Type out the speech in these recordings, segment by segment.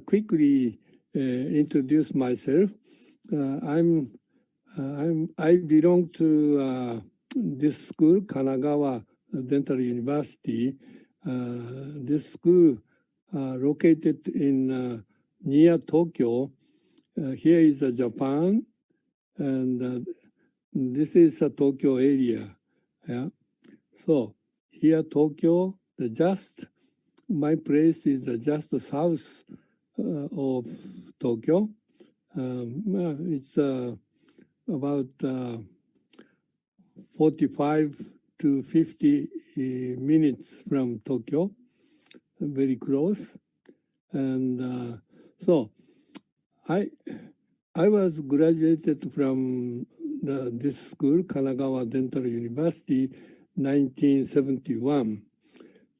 quickly introduce myself. I belong to this school, Kanagawa Dental University. This school located in near Tokyo. Here is Japan, and this is a Tokyo area. Yeah. So here Tokyo, my place is just south of Tokyo. It's about 45 to 50 minutes from Tokyo, very close. And so I was graduated from this school, Kanagawa Dental University, 1971.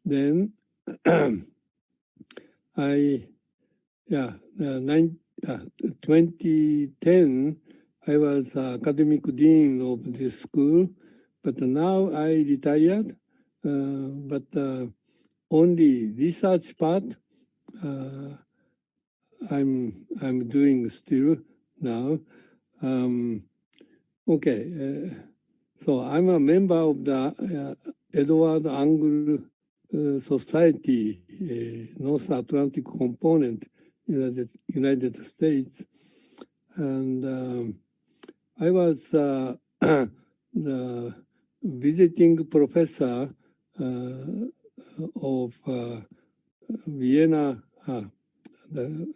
Then 2010, I was academic dean of this school, but now I retired, but only research part I'm doing still now. So I'm a member of the Edward Angle Society, North Atlantic Component, United States, and I was the visiting professor of Vienna, the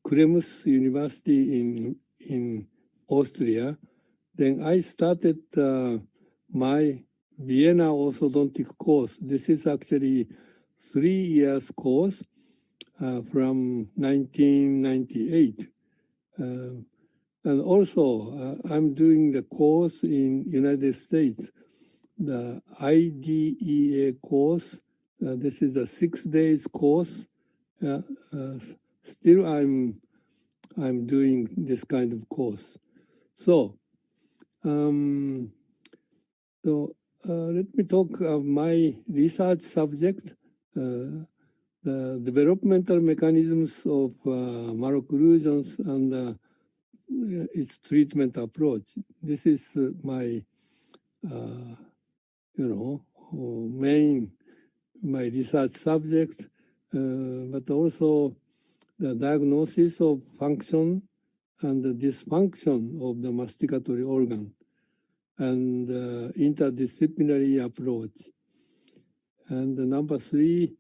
Krems University in Austria. Then I started my Vienna orthodontic course. This is actually 3 years course from 1998. And also, I'm doing the course in United States, the IDEA course. This is a 6 days course. Still, I'm doing this kind of course. So let me talk of my research subject, the developmental mechanisms of malocclusions and its treatment approach. This is my, my research subject, but also the diagnosis of function and the dysfunction of the masticatory organ, and interdisciplinary approach. And number 3,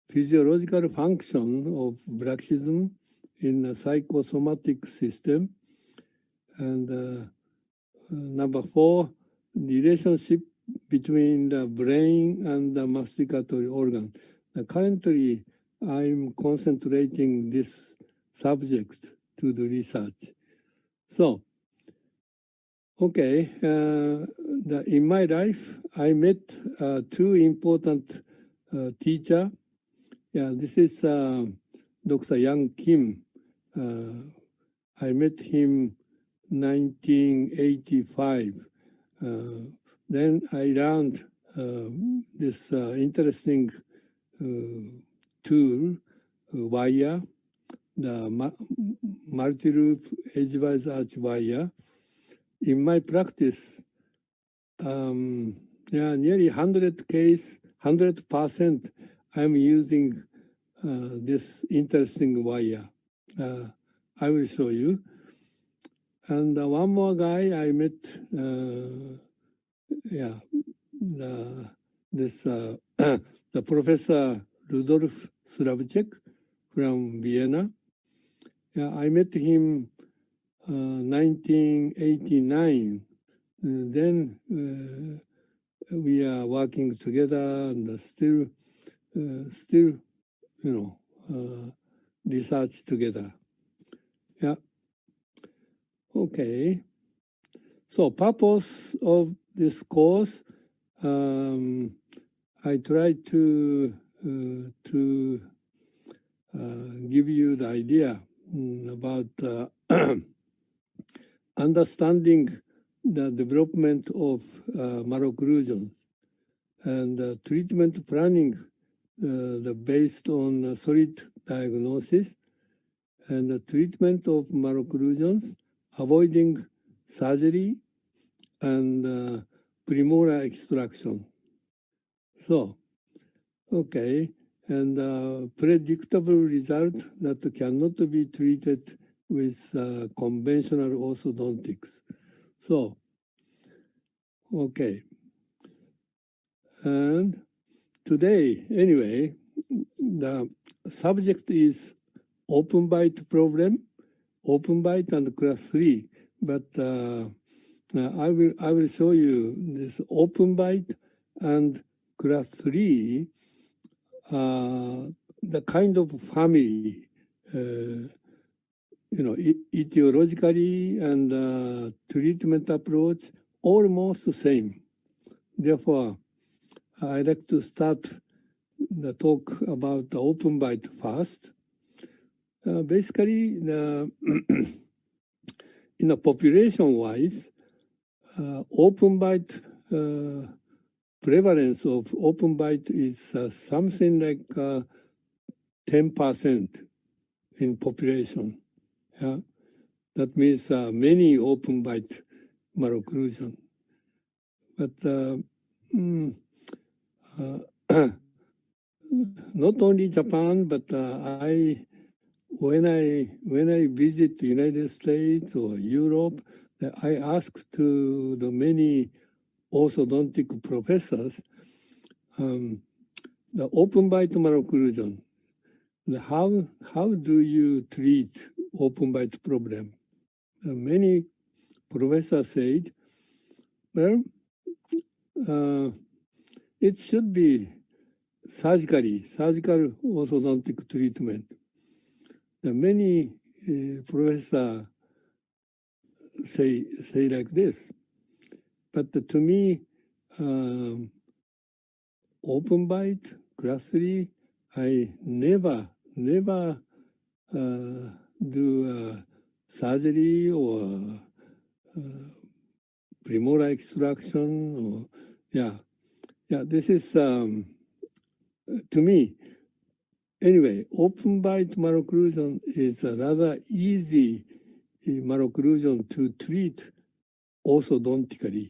physiological function of bruxism in the psychosomatic system. And number 4, relationship between the brain and the masticatory organ. Currently, I'm concentrating this subject to the research. So, okay, in my life, I met 2 important teachers. Yeah, this is Dr. Yang Kim. I met him 1985. Then I learned this interesting tool, wire, the multi-loop edgewise arch wire. In my practice, nearly 100%, I'm using this interesting wire. I will show you. And one more guy I met, the Professor Rudolf Slavček from Vienna. I met him 1989. Then we are working together and still, research together. Yeah. Okay. So purpose of this course, I try to give you the idea about understanding the development of malocclusions and treatment planning based on solid diagnosis and the treatment of malocclusions, avoiding surgery and premolar extraction. So, okay, and predictable result that cannot be treated with conventional orthodontics. So, okay. And today, anyway, the subject is open bite problem, open bite and class 3. But I will show you this open bite and class 3, the kind of family, etiologically and treatment approach almost the same. Therefore, I like to start the talk about the open bite first. Basically, in a population-wise, open bite prevalence of open bite is something like 10% in population. Yeah, that means many open bite malocclusion. But not only Japan, but when I visit the United States or Europe, I ask to the many orthodontic professors the open bite malocclusion. How do you treat open bite problem? Many professors said, well, it should be surgical orthodontic treatment. Many professors say like this, but to me, open bite, class 3, I never do surgery or premolar extraction. Or, this is, to me, anyway, open bite malocclusion is a rather easy malocclusion to treat orthodontically.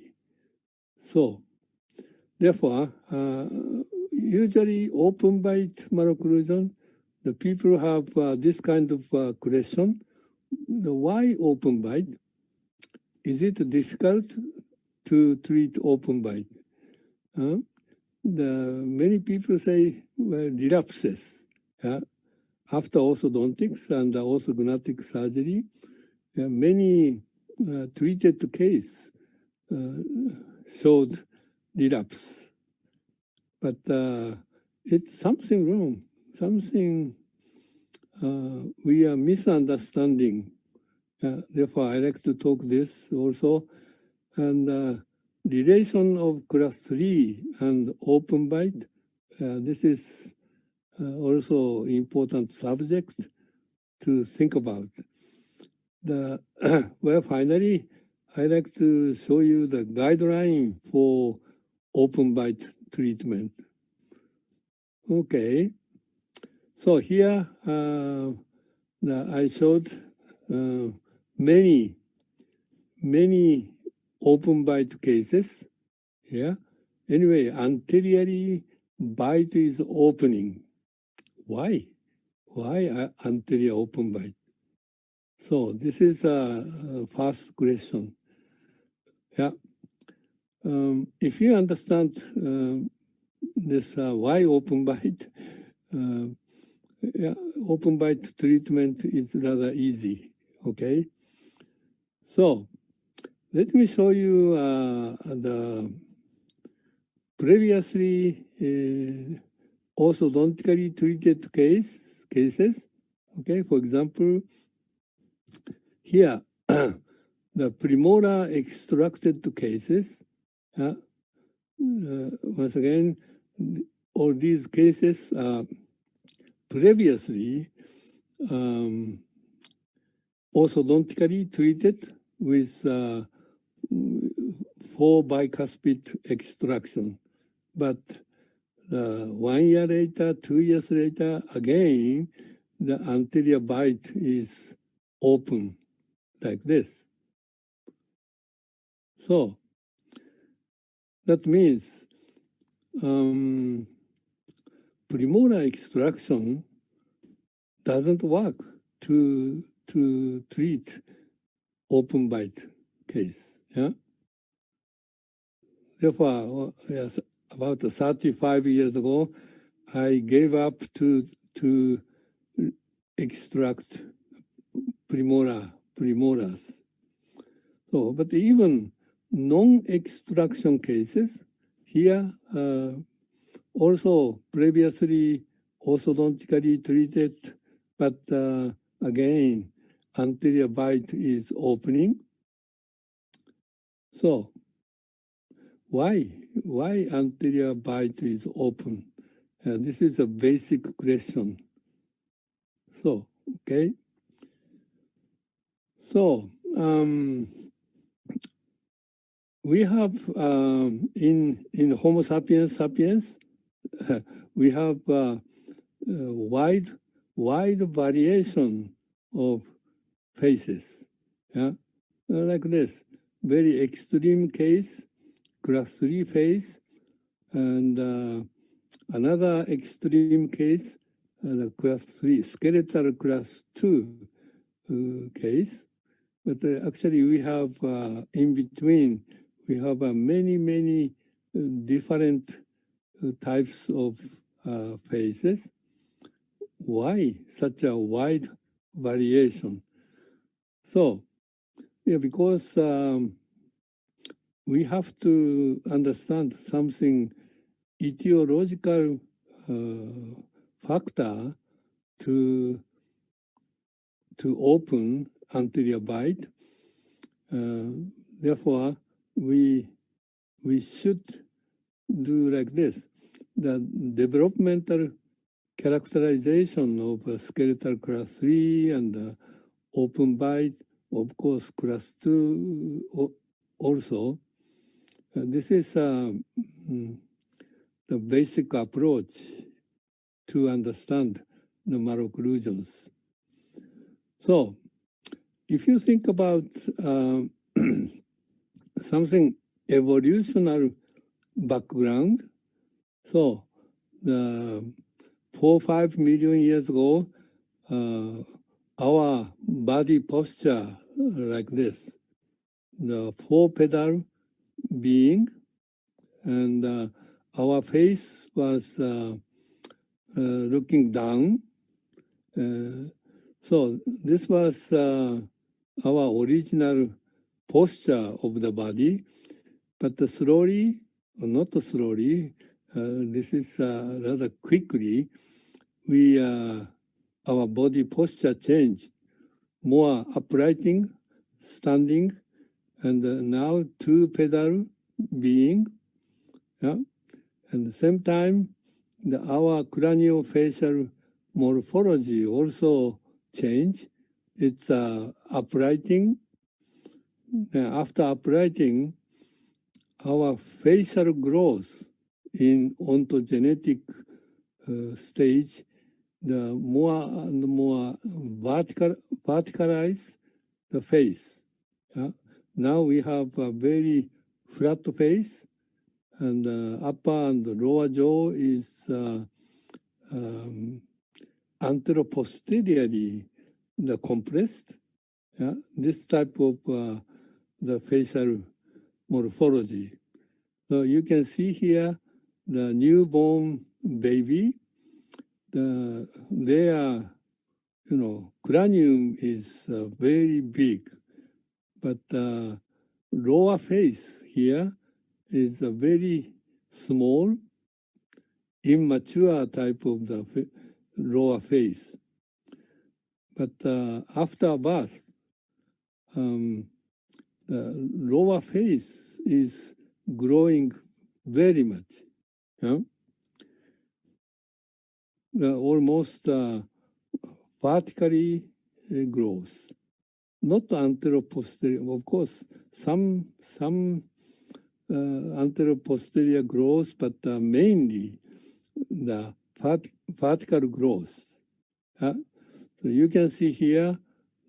So, therefore, usually open bite malocclusion, the people have this kind of question. Why open bite? Is it difficult to treat open bite? Many people say, well, relapses. After orthodontics and orthognathic surgery, many treated case showed relapse. But it's something wrong, something we are misunderstanding. Therefore, I like to talk this also. And relation of class 3 and open bite, this is also important subject to think about. Well, finally, I like to show you the guideline for open bite treatment. Okay, so here I showed many open bite cases. Yeah. Anyway, anteriorly bite is opening. Why? Why anterior open bite? So this is a first question. Yeah. If you understand this why open bite, open bite treatment is rather easy. Okay. So let me show you the previously orthodontically treated cases. Okay, for example, here the premolar extracted cases. Once again, all these cases are previously orthodontically treated with 4 bicuspid extraction. But 1 year later, 2 years later, again, the anterior bite is open like this. So that means premolar extraction doesn't work to treat open bite case. Yeah. Therefore, yes, about 35 years ago, I gave up to extract premolars. So, but even non-extraction cases here also previously orthodontically treated, but again anterior bite is opening. So why anterior bite is open? This is a basic question. So okay. So we have in Homo sapiens sapiens we have wide variation of faces. Yeah, like this very extreme case, class 3 face, and another extreme case, class 3 skeletal class 2 case. But actually, we have in between, we have many different types of faces. Why such a wide variation? So, yeah, because we have to understand something etiological factor to open anterior bite. Therefore, we should do like this. The developmental characterization of skeletal class 3 and open bite, of course, class 2 also. This is the basic approach to understand the malocclusions. So, if you think about something evolutionary background, so 4-5 million years ago, our body posture like this, the 4-pedal being, and our face was looking down. So this was our original posture of the body, but slowly, or not slowly, this is rather quickly, we our body posture changed, more uprighting, standing, and now 2-pedal being. Yeah? And at the same time, our craniofacial morphology also changed. It's uprighting. After uprighting, our facial growth in ontogenetic stage, the more and more verticalize the face. Now we have a very flat face, and upper and lower jaw is anteroposteriorly compressed. Yeah? This type of the facial morphology. So you can see here the newborn baby. Their cranium is very big, but lower face here is a very small, immature type of the lower face. But after birth, the lower face is growing very much. Yeah? Almost vertically grows. Not anteroposterior. Of course, some anteroposterior growth, but mainly the vertical growth. So you can see here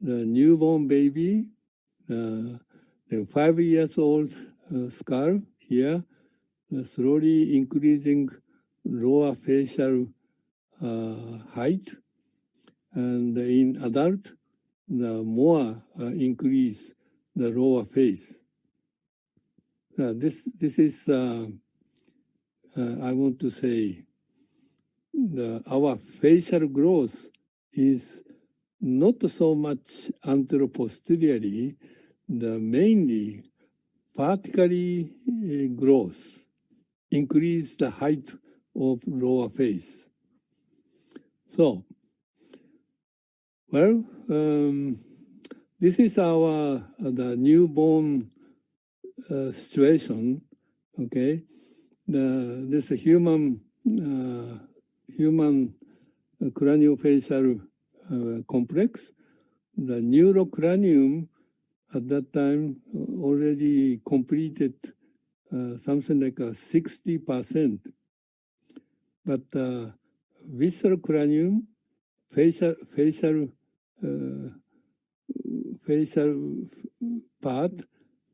the newborn baby, the 5 years old skull here, slowly increasing lower facial height, and in adult, the more increase the lower face. This is I want to say our facial growth is not so much anteroposteriorly, the mainly vertically growth, increase the height of lower face. So, well, this is our the newborn situation. Okay, this human craniofacial complex, the neurocranium at that time already completed something like 60%, but visceral cranium, facial part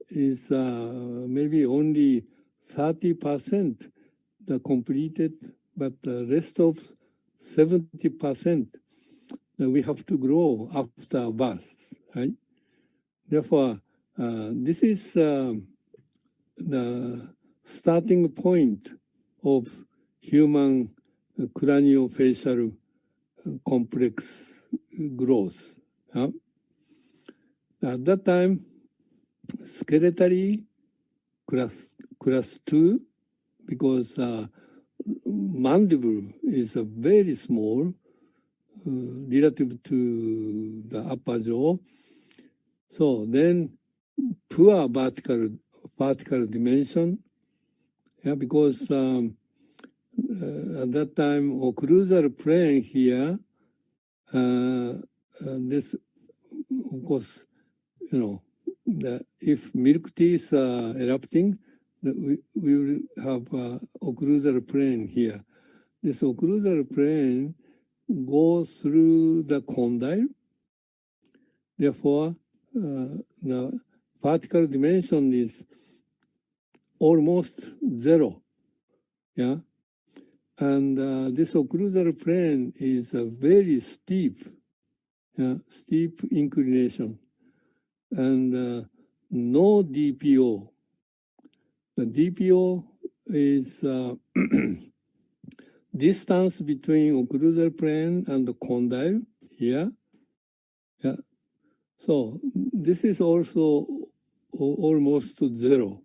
is maybe only 30% the completed, but the rest of 70% we have to grow after birth, right? Therefore, this is the starting point of human craniofacial complex growth. At that time, skeletally class 2, because mandible is very small relative to the upper jaw. So then poor vertical dimension, because at that time occlusal plane here, this, of course, if milk teeth are erupting, we will have occlusal plane here. This occlusal plane goes through the condyle. Therefore, the vertical dimension is almost 0. Yeah, and this occlusal plane is a very steep, steep inclination, and no DPO. The DPO is distance between occlusal plane and the condyle here. Yeah. So this is also almost 0.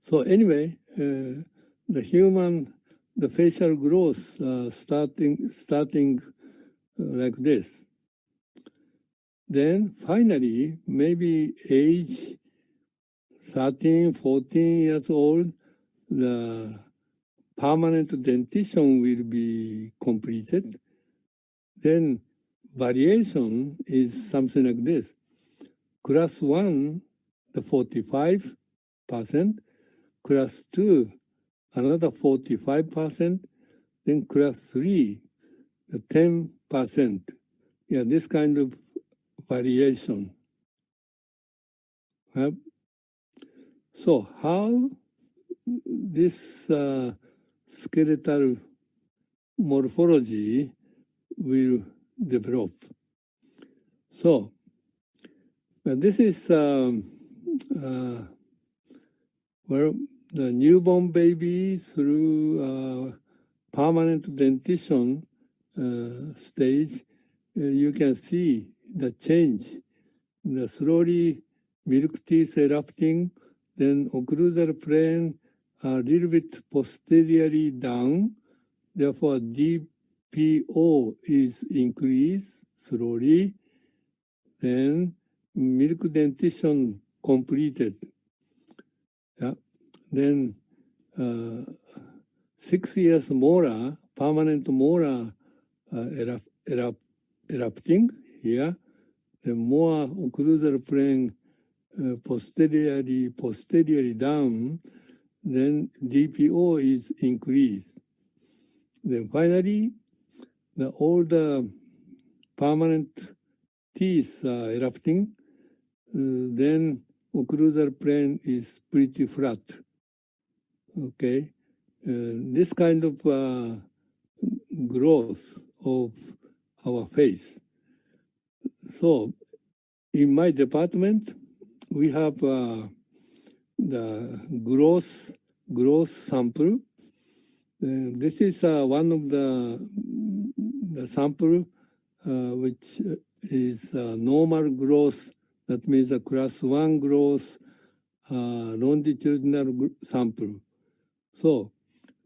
So anyway, the facial growth starting like this. Then finally, maybe age 13, 14 years old, the permanent dentition will be completed. Then variation is something like this. Class 1, the 45%, class 2, another 45%, then class 3, the 10%. Yeah, this kind of variation. So how this skeletal morphology will develop? So this is well, the newborn baby through permanent dentition stage. You can see the change. The slowly milk teeth erupting, then occlusal plane a little bit posteriorly down. Therefore, DPO is increased slowly. Then milk dentition completed. Yeah. Then 6 years molar, permanent molar erupting here. The more occlusal plane posteriorly down, then DPO is increased. Then finally, all the permanent teeth are erupting, then occlusal plane is pretty flat. Okay, this kind of growth of our face. So in my department, we have the growth sample. This is one of the sample which is normal growth. That means a class 1 growth longitudinal sample. So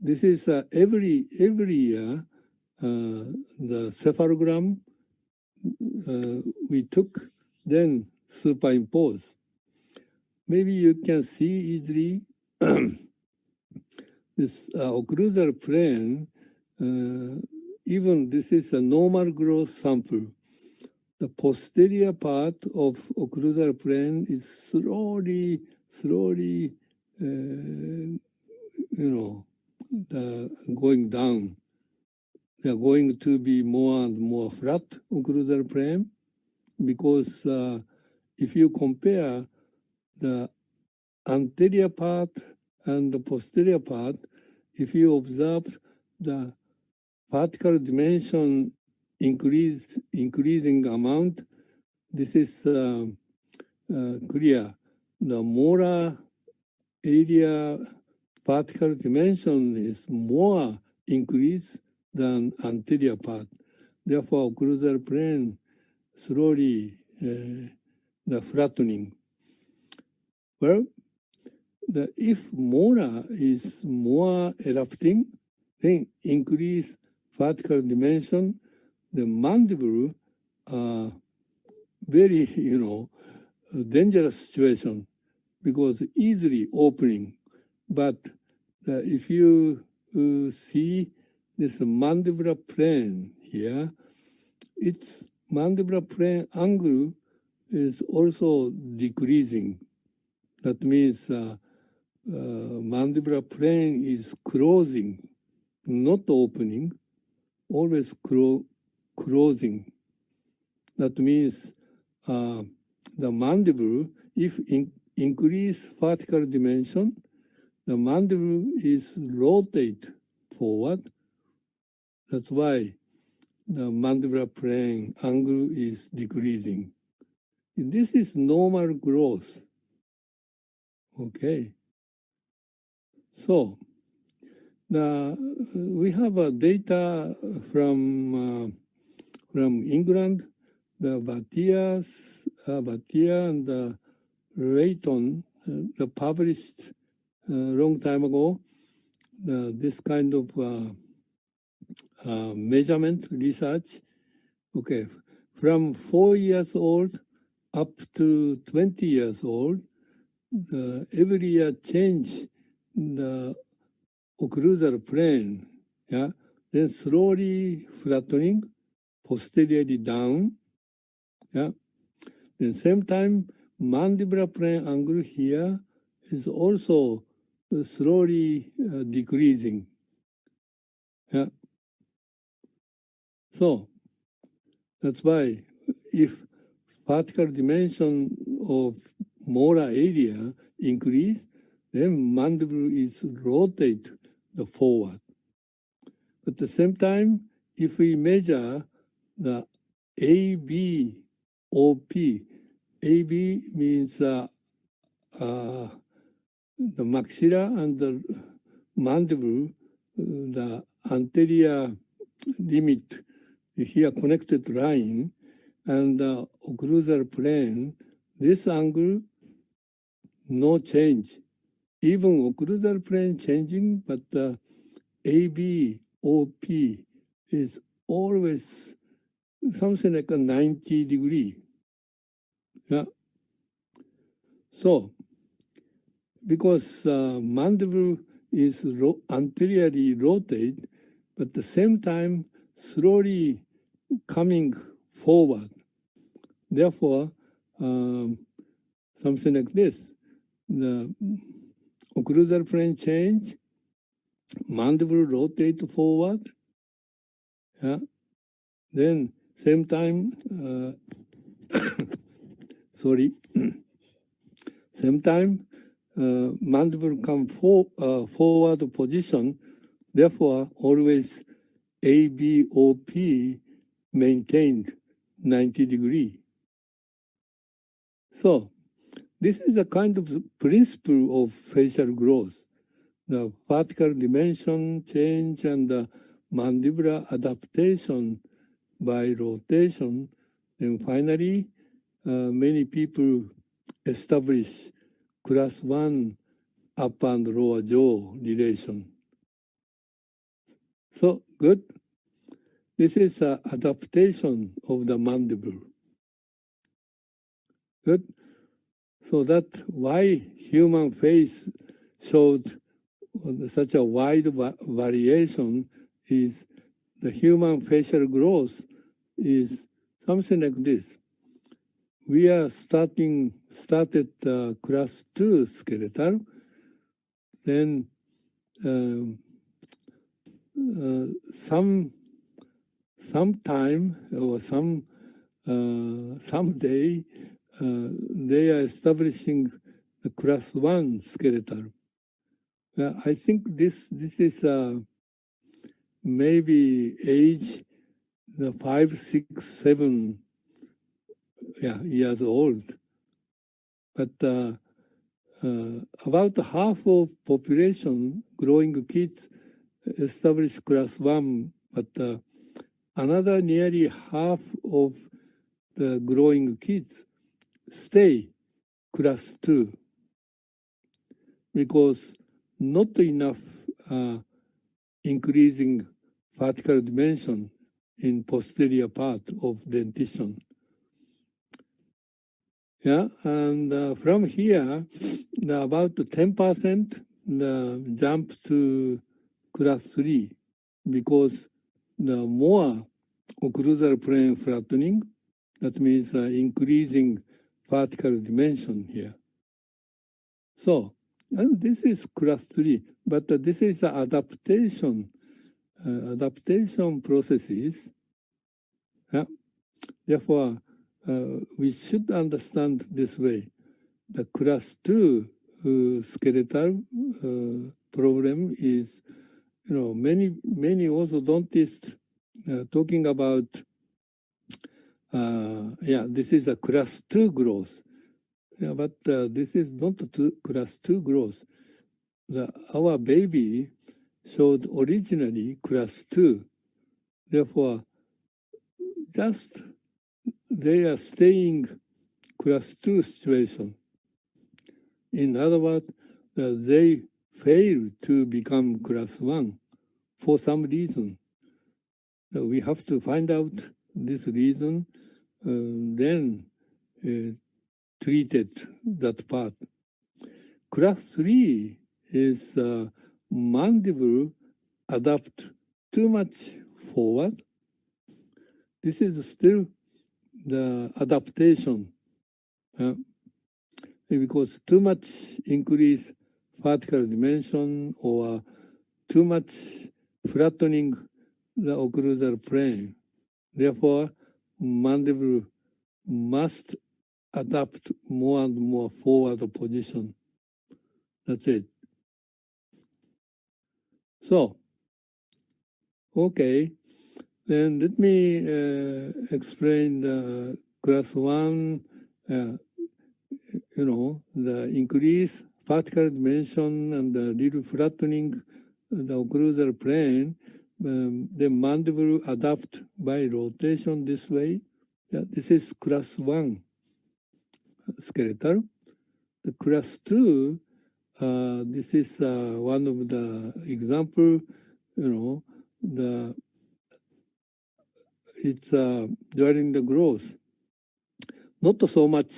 this is every year the cephalogram we took, then superimpose. Maybe you can see easily this occlusal plane, even this is a normal growth sample. The posterior part of occlusal plane is slowly, going down. They are going to be more and more flat occlusal plane, because if you compare the anterior part and the posterior part, if you observe the vertical dimension increasing amount, this is clear. The molar area vertical dimension is more increased than anterior part. Therefore, occlusal plane slowly the flattening. Well, if molar is more erupting, then increase vertical dimension, the mandible very dangerous situation, because easily opening. But if you see this mandibular plane here, its mandibular plane angle is also decreasing. That means mandibular plane is closing, not opening, always closing. That means the mandible, if increase vertical dimension, the mandible is rotate forward. That's why the mandibular plane angle is decreasing. This is normal growth. Okay. So we have data from England. The Bhatia and Layton published a long time ago this kind of measurement research. Okay, from 4 years old up to 20 years old, every year change the occlusal plane, yeah, then slowly flattening, posteriorly down, yeah. Then same time, mandibular plane angle here is also slowly decreasing. Yeah. So that's why if vertical dimension of molar area increase, then mandible is rotate the forward. At the same time, if we measure the ABOP, AB means the maxilla and the mandible, the anterior limit here connected line, and the occlusal plane, this angle, no change. Even occlusal plane changing, but the ABOP is always something like a 90 degree. Yeah. So, because mandible is anteriorly rotate, but at the same time slowly coming forward. Therefore, something like this: the occlusal plane change, mandible rotate forward, yeah. Then same time, sorry, same time, mandible come forward position, therefore always ABOP maintained 90 degree. So this is a kind of principle of facial growth. The vertical dimension change and the mandibular adaptation by rotation. And finally, many people establish class 1 upper and lower jaw relation. So good. This is an adaptation of the mandible. Good. So that's why human face showed such a wide variation is the human facial growth is something like this. We are started class 2 skeletal, then sometime or someday they are establishing the class 1 skeletal. I think this is maybe age 5, 6, 7 years old, but about half of population growing kids establish class 1, but another nearly half of the growing kids stay class 2 because not enough increasing vertical dimension in posterior part of dentition. Yeah, and from here, about 10% jump to class 3 because the more occlusal plane flattening, that means increasing vertical dimension here. So, and this is class 3, but this is adaptation processes. Yeah. Therefore, we should understand this way. The class 2 skeletal problem is, many orthodontists talking about, this is a class 2 growth. Yeah, but this is not class 2 growth. Our baby showed originally class 2. Therefore, just they are staying class 2 situation. In other words, they fail to become class 1 for some reason. We have to find out this reason, then treated that part. Class 3 is mandible adapt too much forward. This is still the adaptation because too much increase vertical dimension or too much flattening the occlusal plane. Therefore, mandible must adapt more and more forward position. That's it. So, okay, then let me explain the class 1, the increase vertical dimension and the little flattening the occlusal plane, the mandible adapt by rotation this way. Yeah, this is class 1 skeletal. The class 2, this is one of the example, it's during the growth. Not so much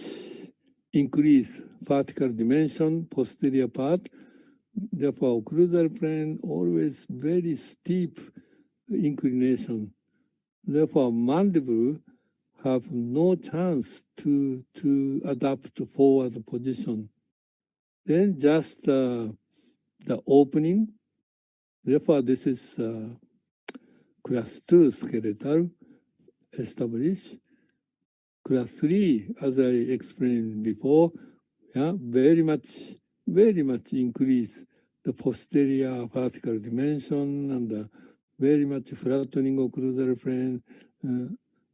increase vertical dimension, posterior part. Therefore, occlusal plane always very steep inclination. Therefore, mandible have no chance to adapt to forward position. Then just the opening. Therefore, this is class 2 skeletal. establish. Class 3, as I explained before, yeah, very much increase the posterior vertical dimension and very much flattening occlusal plane.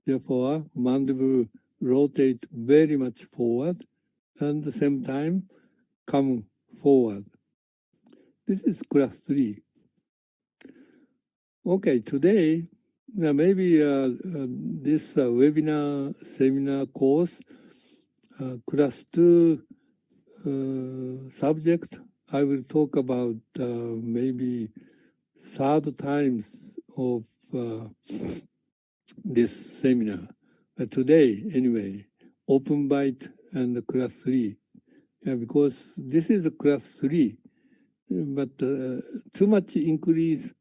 Therefore, mandible rotate very much forward and at the same time come forward. This is class 3. Okay, today, maybe this webinar, seminar course, class 2 subject, I will talk about maybe third times of this seminar. Today, anyway, open bite and class 3. Yeah, because this is a class 3, but too much increase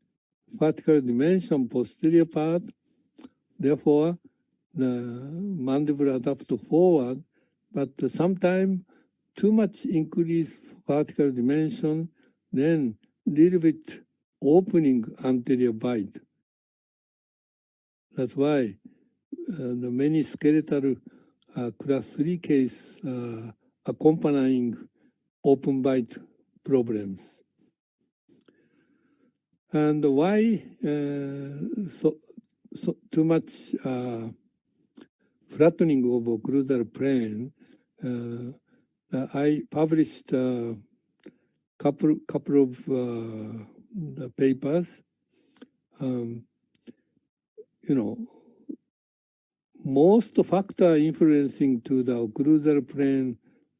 vertical dimension posterior part, therefore the mandible adapt forward, but sometimes too much increase vertical dimension, then little bit opening anterior bite. That's why the many skeletal class 3 case accompanying open bite problems. And why so too much flattening of occlusal plane? I published a couple of the papers. You know, most factor influencing to the occlusal plane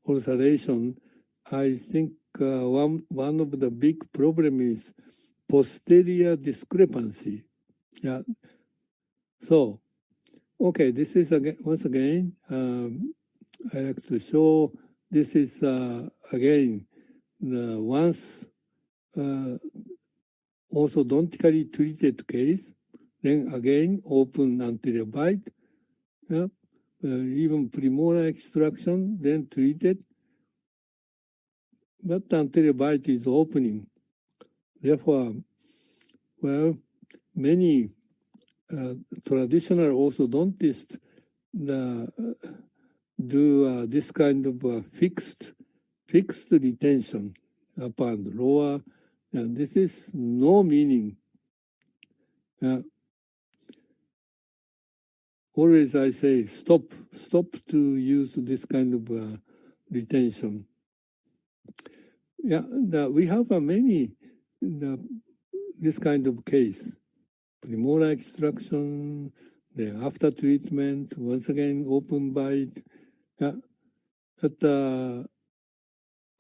ulceration, I think one of the big problem is posterior discrepancy. Yeah. So, okay, this is again, once again, I like to show this is again the once orthodontically treated case, then again open anterior bite, yeah, even premolar extraction, then treated, but the anterior bite is opening. Therefore, well, many traditional orthodontists do this kind of fixed retention upper and lower, and this is no meaning. Always I say stop to use this kind of retention. Yeah, we have many this kind of case. Premolar extraction, then after treatment, once again open bite. Yeah, but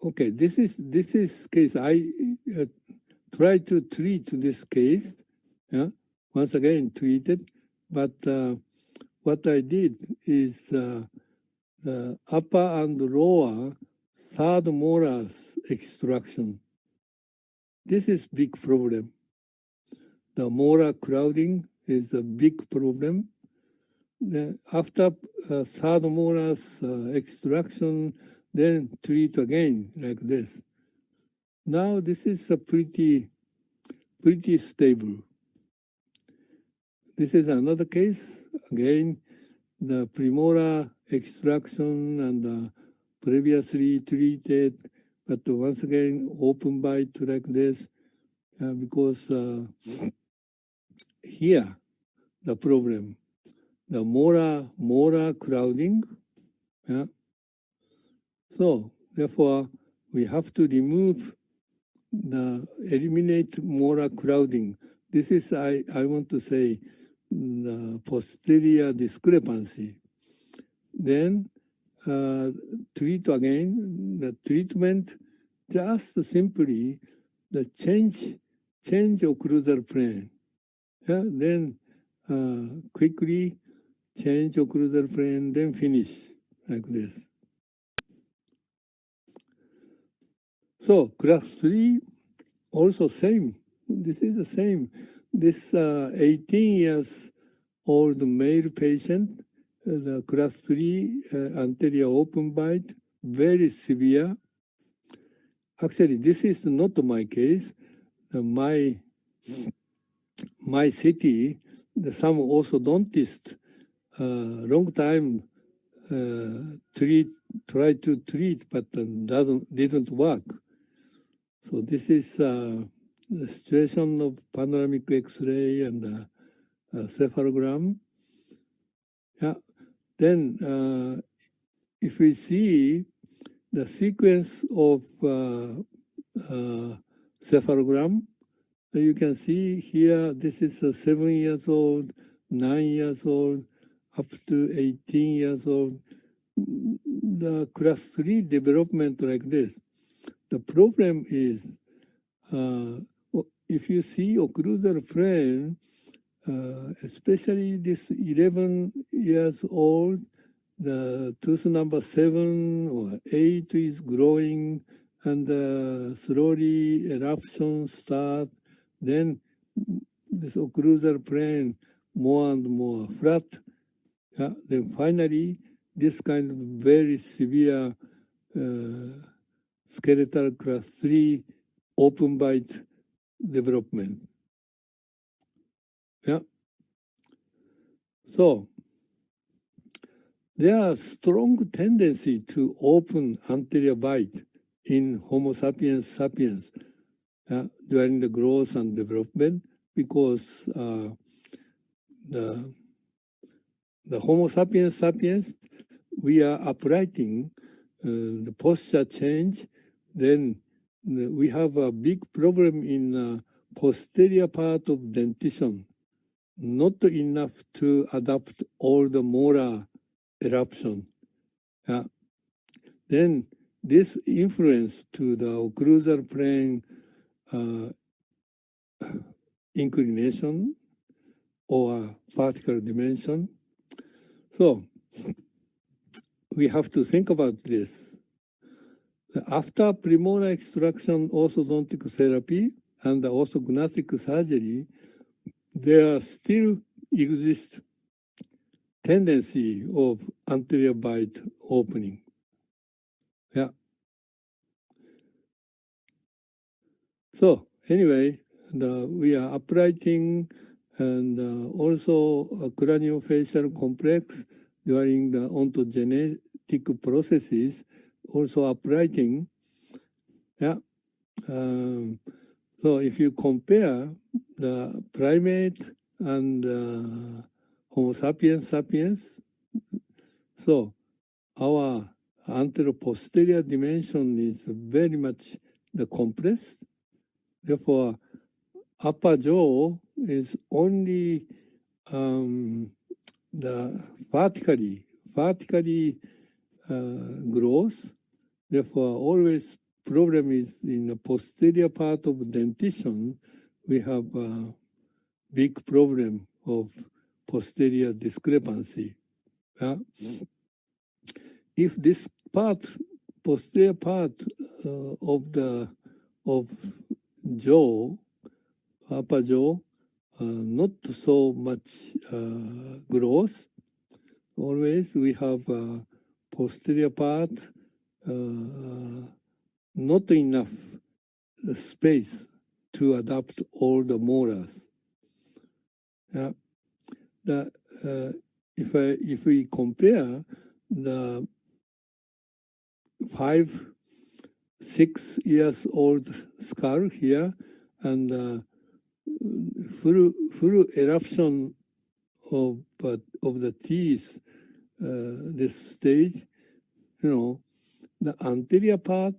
okay, this is case. I try to treat this case. Yeah, once again treated, but what I did is the upper and lower third molars extraction. This is big problem. The molar crowding is a big problem. After third molars extraction, then treat again like this. Now this is a pretty stable. This is another case. Again, the premolar extraction and previously treated, but once again open bite like this, because here the problem, the molar crowding. Yeah. So therefore, we have to eliminate molar crowding. This is, I want to say, the posterior discrepancy. Then treat again, the treatment just simply the change occlusal plane. Yeah, then quickly change occlusal plane, then finish like this. So class 3 also same. This is the same. This 18 years old male patient, the class 3 anterior open bite, very severe. Actually, this is not my case. My city, some orthodontist long time try to treat, but didn't work. So this is the situation of panoramic X-ray and cephalogram. Yeah. Then if we see the sequence of cephalogram, you can see here, this is 7 years old, 9 years old, up to 18 years old. The class 3 development like this. The problem is, if you see occlusal plane, especially this 11 years old, the tooth number 7 or 8 is growing, and slowly eruptions start. Then this occlusal plane more and more flat. Yeah, then finally, this kind of very severe skeletal class 3 open bite development. Yeah. So there are strong tendency to open anterior bite in Homo sapiens sapiens during the growth and development, because the Homo sapiens sapiens, we are uprighting, the posture change, then we have a big problem in posterior part of dentition, not enough to adapt all the molar eruption. Then this influence to the occlusal plane inclination or vertical dimension. So we have to think about this. After premolar extraction orthodontic therapy and orthognathic surgery, there still exists tendency of anterior bite opening. Yeah. So anyway, we are uprighting, and also a craniofacial complex during the ontogenetic processes, also uprighting. Yeah. So if you compare the primate and Homo sapiens sapiens, so our anteroposterior dimension is very much compressed. Therefore, upper jaw is only the vertically growth. Therefore, always problem is in the posterior part of dentition. We have a big problem of posterior discrepancy. If this posterior part of jaw, upper jaw, not so much growth. Always we have posterior part, not enough space to adapt all the molars. If we compare the 5, 6 years old skull here and full eruption of the teeth, this stage, the anterior part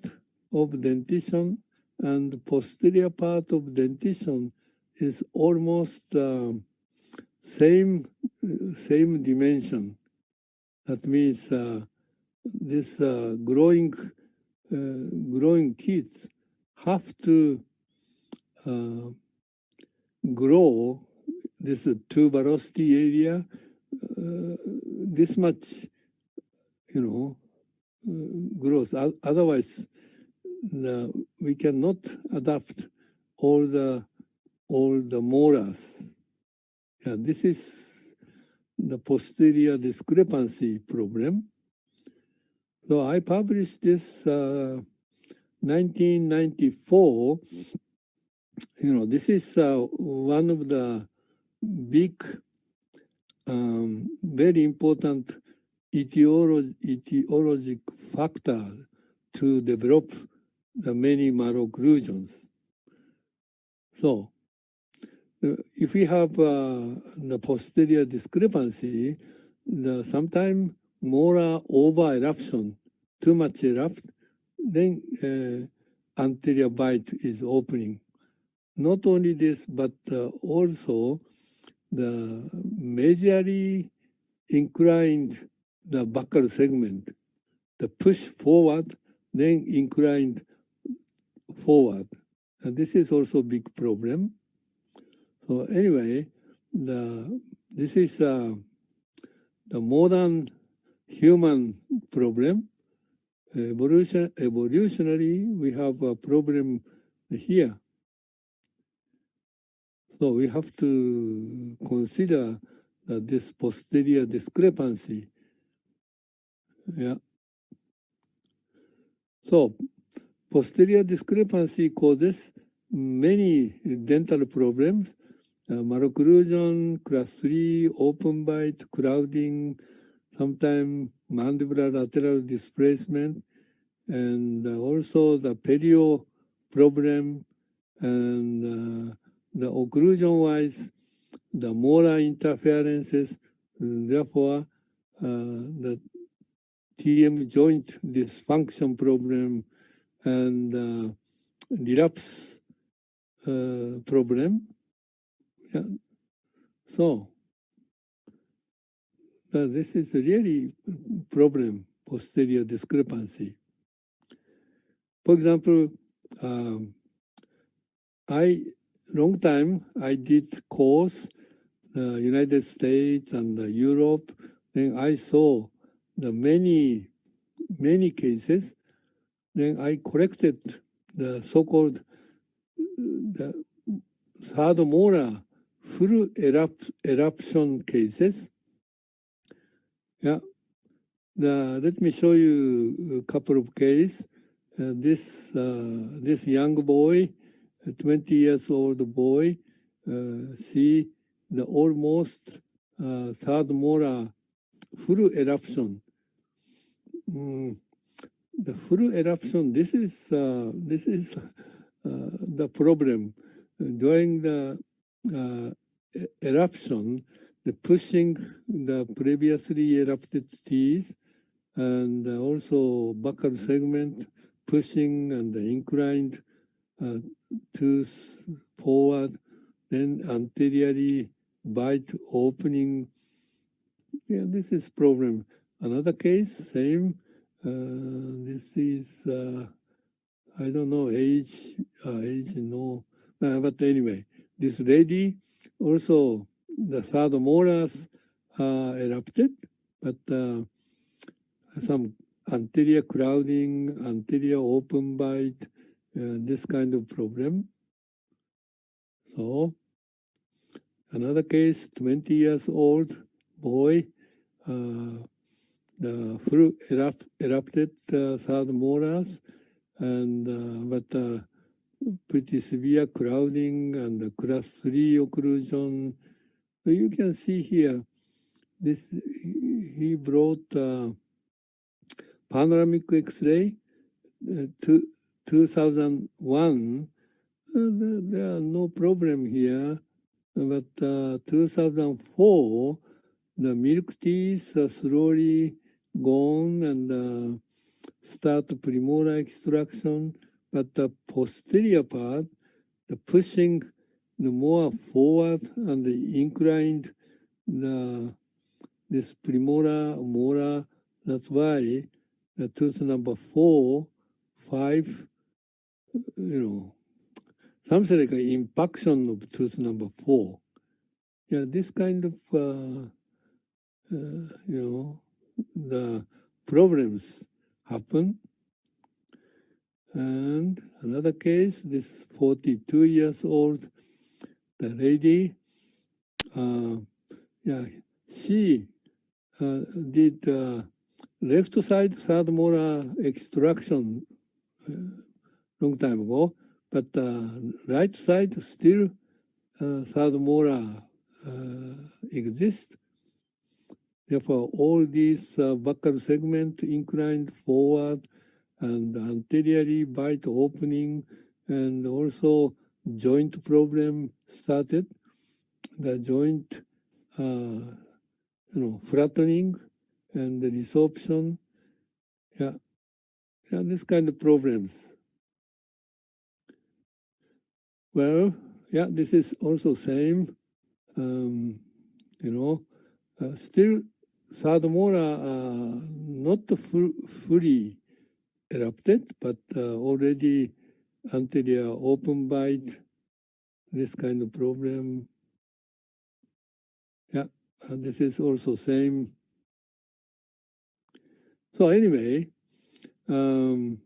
of dentition and posterior part of dentition is almost same dimension. That means this growing kids have to grow this tuberosity area this much, growth. Otherwise, we cannot adapt all the molars. Yeah, this is the posterior discrepancy problem. So I published this 1994. This is one of the big very important etiologic factor to develop the many malocclusions. So, if we have the posterior discrepancy, sometimes molar over eruption, too much erupt, then anterior bite is opening. Not only this, but also the majorly inclined the buccal segment, the push forward, then inclined forward. And this is also a big problem. So anyway, this is the modern human problem. Evolutionary, we have a problem here. So we have to consider this posterior discrepancy. Yeah. So posterior discrepancy causes many dental problems. Malocclusion, class 3, open bite, crowding, sometimes mandibular lateral displacement, and also the perio problem, and the occlusion-wise, the molar interferences, and therefore the TM joint dysfunction problem and relapse problem. Yeah. So this is a really problem, posterior discrepancy. For example, long time I did course United States and Europe. Then I saw the many cases. Then I collected the so-called the third molar full eruption cases. Yeah, let me show you a couple of cases. This young boy, a 20 years old boy, see the almost third molar full eruption. The full eruption. This is the problem. During the eruption, the pushing the previously erupted teeth and also buccal segment pushing and the inclined tooth forward, then anteriorly bite opening. Yeah, this is problem. Another case, same. This is I don't know age no, but anyway, this lady also the third molars erupted, but some anterior crowding, anterior open bite, this kind of problem. So another case, 20 years old boy, the full erupted third molars, and but pretty severe crowding and class 3 occlusion. So you can see here, this he brought panoramic X-ray 2001. There are no problem here, but 2004, the milk teeth are slowly gone and start premolar extraction, but the posterior part, the pushing the more forward and the inclined this premolar, molar. That's why the tooth number 4, 5, something like an impaction of tooth number 4. Yeah, this kind of, the problems happen. And another case, this 42 years old, the lady, she did left side third molar extraction long time ago, but right side still third molar exists. Therefore, all these buccal segment inclined forward and anteriorly bite opening, and also joint problem started. The joint, flattening and the resorption. Yeah, this kind of problems. Well, yeah, this is also same. Still third molar not fully erupted, but already anterior open bite, this kind of problem. Yeah, and this is also same. So anyway, in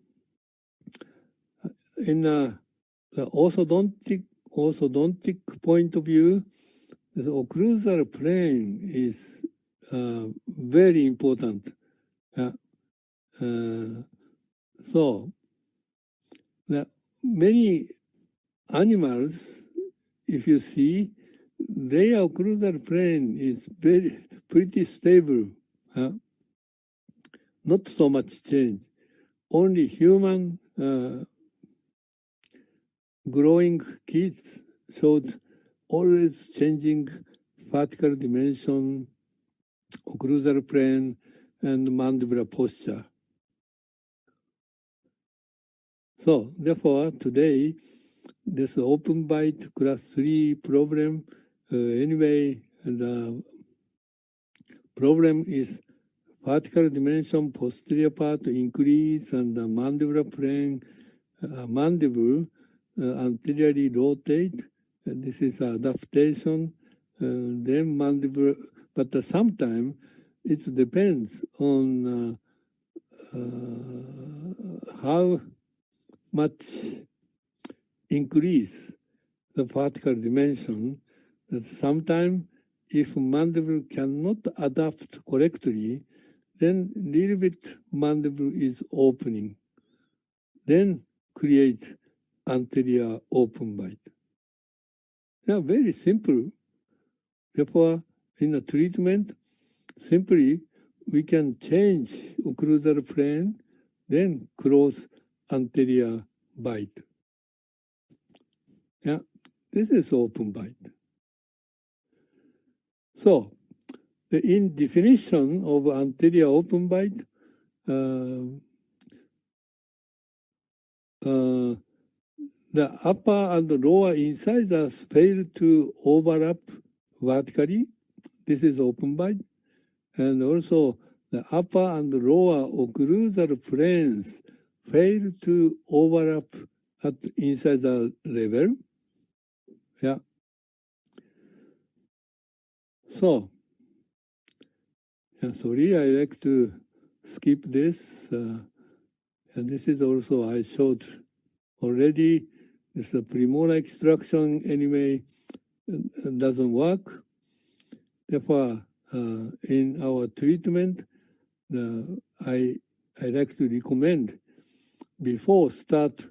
the orthodontic point of view, the occlusal plane is very important. So many animals, if you see, their occlusal plane is pretty stable. Not so much change. Only human growing kids showed always changing vertical dimension, occlusal plane, and mandibular posture. So therefore, today, this open bite class 3 problem, anyway, the problem is vertical dimension posterior part increase and the mandibular plane, mandible anteriorly rotate. This is adaptation. Then mandible, but sometimes it depends on how much increase the vertical dimension. That sometimes if mandible cannot adapt correctly, then little bit mandible is opening. Then create anterior open bite. Yeah, very simple. Therefore, in a treatment, simply we can change occlusal plane, then close anterior bite. Yeah, this is open bite. So, in definition of anterior open bite, the upper and lower incisors fail to overlap vertically. This is open bite. And also the upper and lower occlusal planes fail to overlap at incisor level. Yeah. So, yeah, sorry, I like to skip this. And this is also I showed already. This premolar extraction anyway doesn't work. Therefore, in our treatment, I like to recommend before start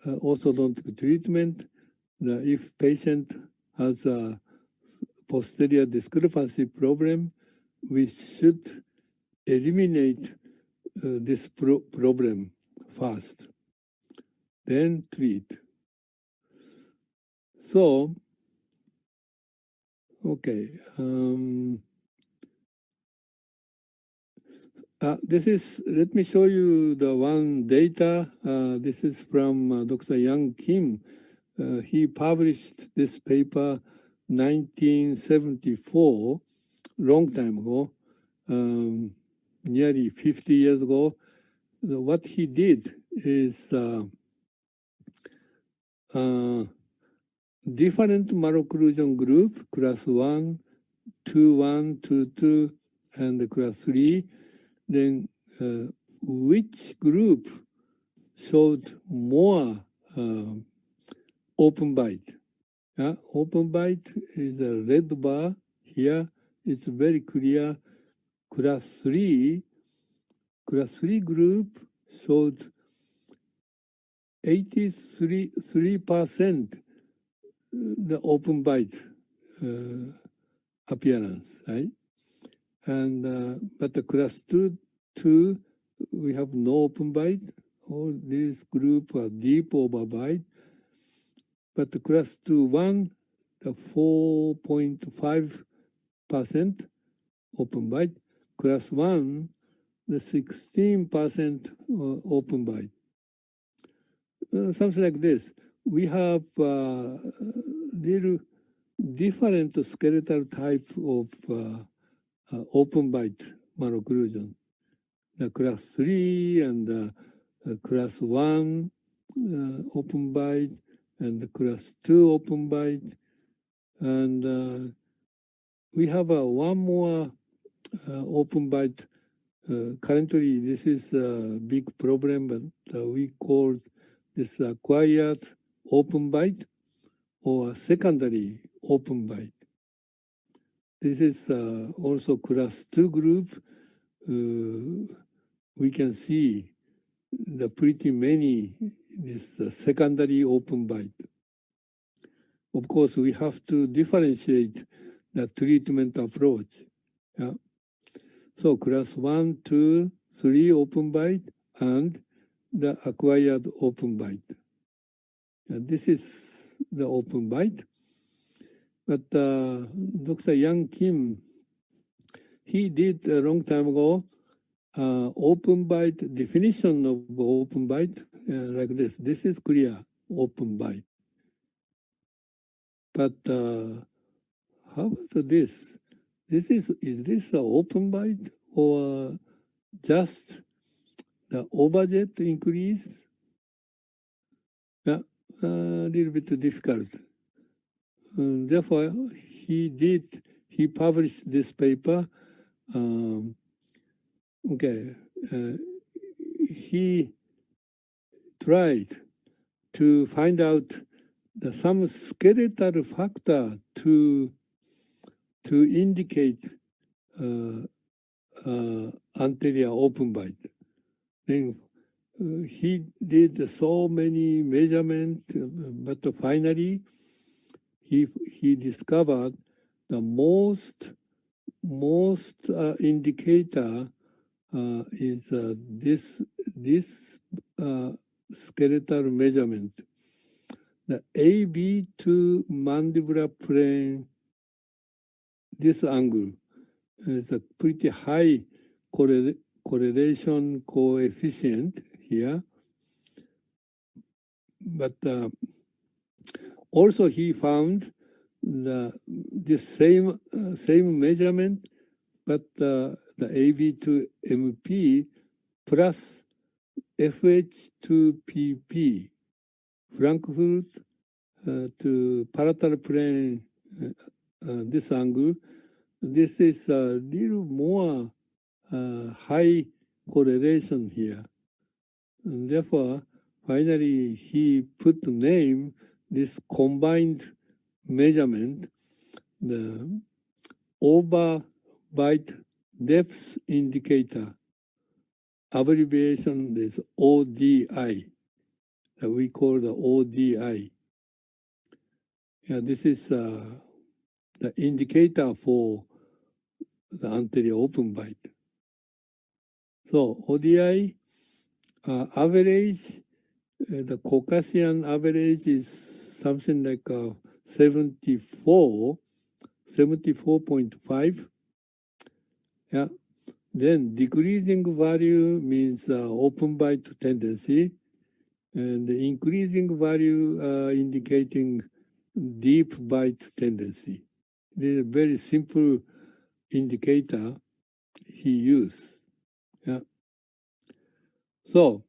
orthodontic treatment, if patient has a posterior discrepancy problem, we should eliminate this problem first, then treat. So, okay. This is, let me show you the one data. This is from Dr. Yang Kim. He published this paper 1974, long time ago, nearly 50 years ago. What he did is different malocclusion group, class 1, 2, 1, 2, 2, and class 3. Then which group showed more open bite? Open bite is a red bar here. It's very clear. Class 3 group showed 83% the open bite appearance, right? And but the class 2, we have no open byte. All these group are deep over byte. But the class 1, the 4.5% open byte. Class 1, the 16% open byte. Something like this. We have little different skeletal type of open byte malocclusion. The class 3 and class 1 open byte and the class 2 open byte. And we have one more open byte. Currently, this is a big problem, but we call this acquired open byte or secondary open byte. This is also class 2 group. We can see the pretty many this secondary open byte. Of course, we have to differentiate the treatment approach. Yeah. So class 1, 2, 3 open byte and the acquired open byte. And this is the open byte. But Dr. Yang Kim, he did a long time ago open byte definition of open byte like this. This is clear open byte. But how about this? Is this an open byte or just the overjet increase? Yeah, a little bit difficult. Therefore, he published this paper. He tried to find out some skeletal factor to indicate anterior open byte. Then he did so many measurements, but finally he discovered the most indicator is this skeletal measurement. The AB to mandibular plane, this angle is a pretty high correlation coefficient here. But also he found this same measurement, but the AB to MP plus FH to PP, Frankfurt to parietal plane, this angle. This is a little more high correlation here. And therefore, finally, he put the name, this combined measurement, the overbite depth indicator. Abbreviation is ODI, that we call the ODI. Yeah, this is the indicator for the anterior open bite. So ODI average, the Caucasian average is something like 74.5. Yeah. Then decreasing value means open bite tendency, and the increasing value indicating deep bite tendency. This is a very simple indicator he used. Yeah. So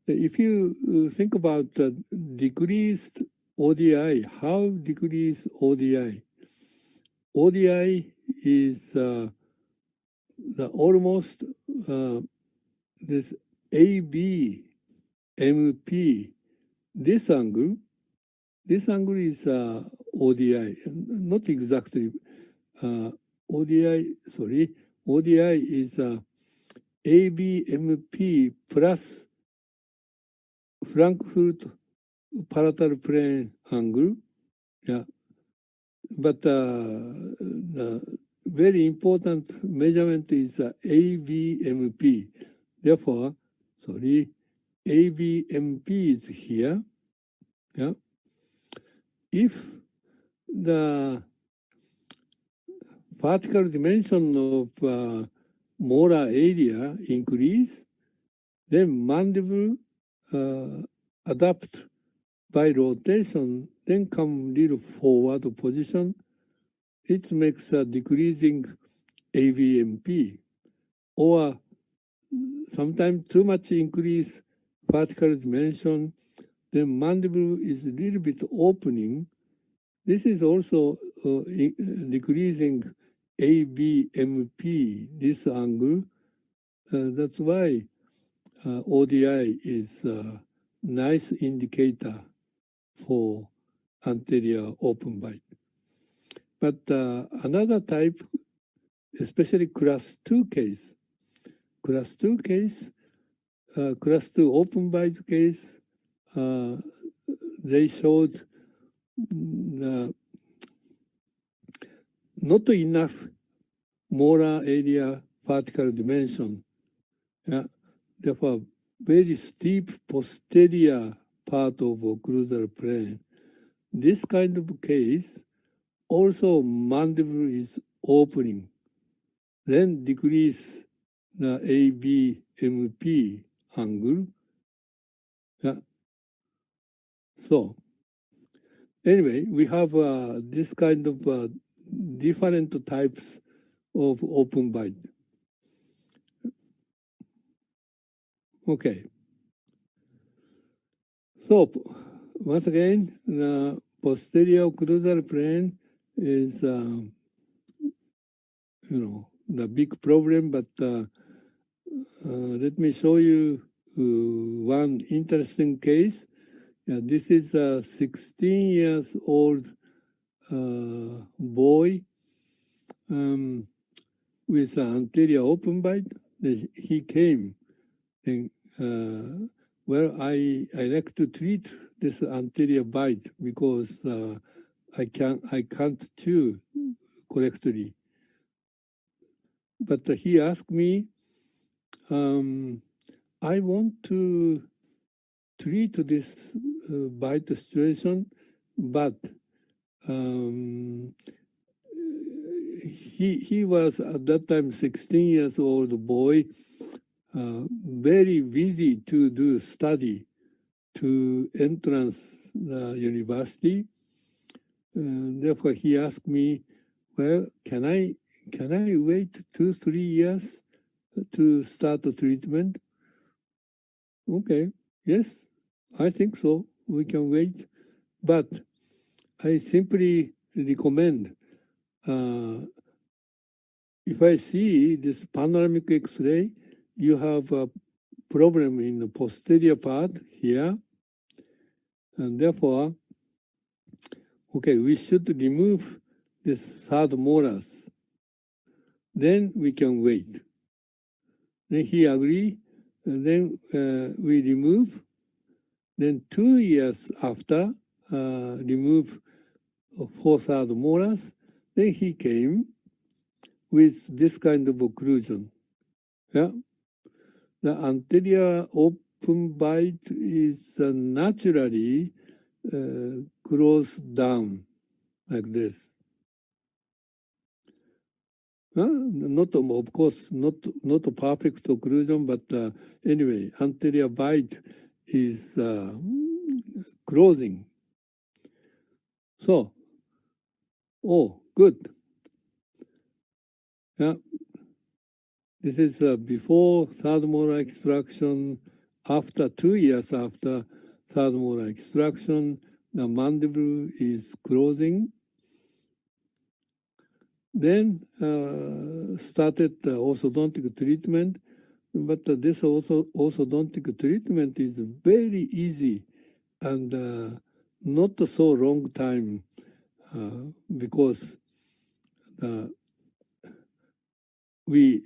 if you think about the decreased ODI, how decrease ODI? ODI is the almost this AB, MP, this angle is ODI, not exactly ODI, sorry. ODI is ABMP plus Frankfurt parietal plane angle. Yeah. But the very important measurement is AVMP. Therefore, sorry, AVMP is here. Yeah. If the vertical dimension of molar area increase, then mandible adapt by rotation, then come little forward position. It makes a decreasing AVMP, or sometimes too much increase vertical dimension, then mandible is a little bit opening. This is also decreasing AVMP, this angle. That's why ODI is a nice indicator for anterior open bite. But another type, especially class 2 case, class 2 open bite case, they showed not enough molar area vertical dimension. Yeah. Therefore, very steep posterior part of occlusal plane. This kind of case, also mandible is opening, then decrease the AVMP angle. Yeah. So anyway, we have this kind of different types of open bite. Okay. So once again, the posterior occlusal plane is, the big problem, but let me show you one interesting case. Yeah, this is a 16 years old boy with an anterior open bite. He came, and well, I like to treat this anterior bite because I can't chew correctly. But he asked me, I want to treat this bite situation, but he was at that time 16 years old boy, very busy to do study to entrance the university. Therefore, he asked me, well, can I wait 2-3 years to start the treatment? Okay, yes, I think so. We can wait. But I simply recommend, if I see this panoramic X-ray, you have a problem in the posterior part here. And therefore, okay, we should remove this third molars. Then we can wait. Then he agreed, and then we remove. Then 2 years after, remove 4 third molars. Then he came with this kind of occlusion. Yeah, the anterior open bite is naturally closed down like this. Not, of course, not a perfect occlusion, but anyway, anterior bite is closing. So, oh, good. Yeah, this is before third molar extraction. After 2 years after third molar extraction, the mandible is closing. Then started orthodontic treatment, but this orthodontic treatment is very easy and not so long time because we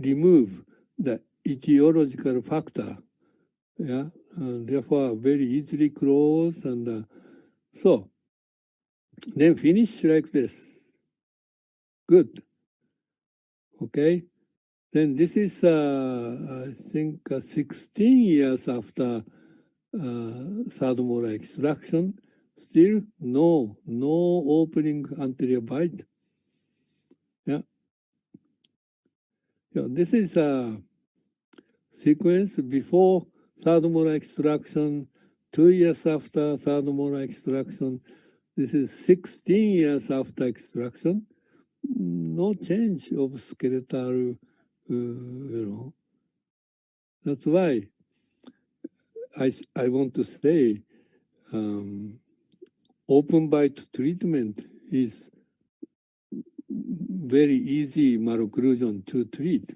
remove the etiological factor, yeah, and therefore very easily close, and so then finish like this. Good. Okay, then this is I think 16 years after third molar extraction. Still no opening anterior bite. Yeah, this is a sequence before third molar extraction, 2 years after third molar extraction. This is 16 years after extraction. No change of skeletal, That's why I want to say open bite treatment is very easy malocclusion to treat.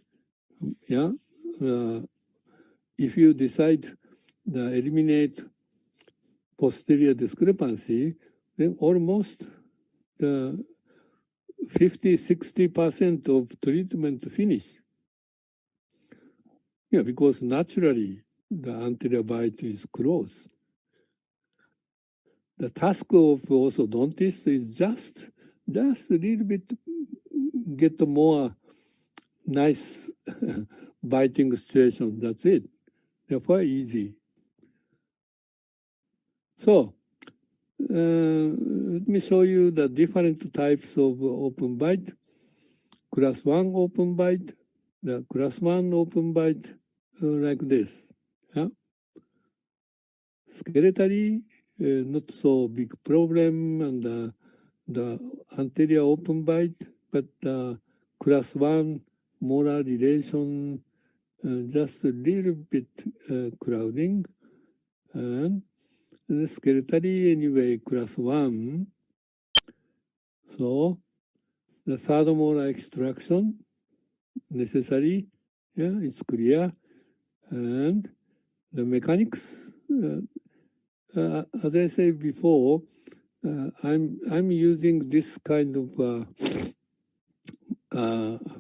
Yeah, if you decide to eliminate posterior discrepancy, then almost the 50–60% of treatment finish. Yeah, because naturally the anterior bite is closed. The task of orthodontist is just a little bit get more nice biting situation. That's it. Therefore, easy. So let me show you the different types of open bite. Class 1 open bite, the class 1 open bite like this. Yeah? Skeletally, not so big problem, and the anterior open bite, but class 1 molar relation, just a little bit crowding, and skeletally anyway, class 1. So the third molar extraction necessary, yeah, it's clear, and the mechanics. As I said before, I'm using this kind of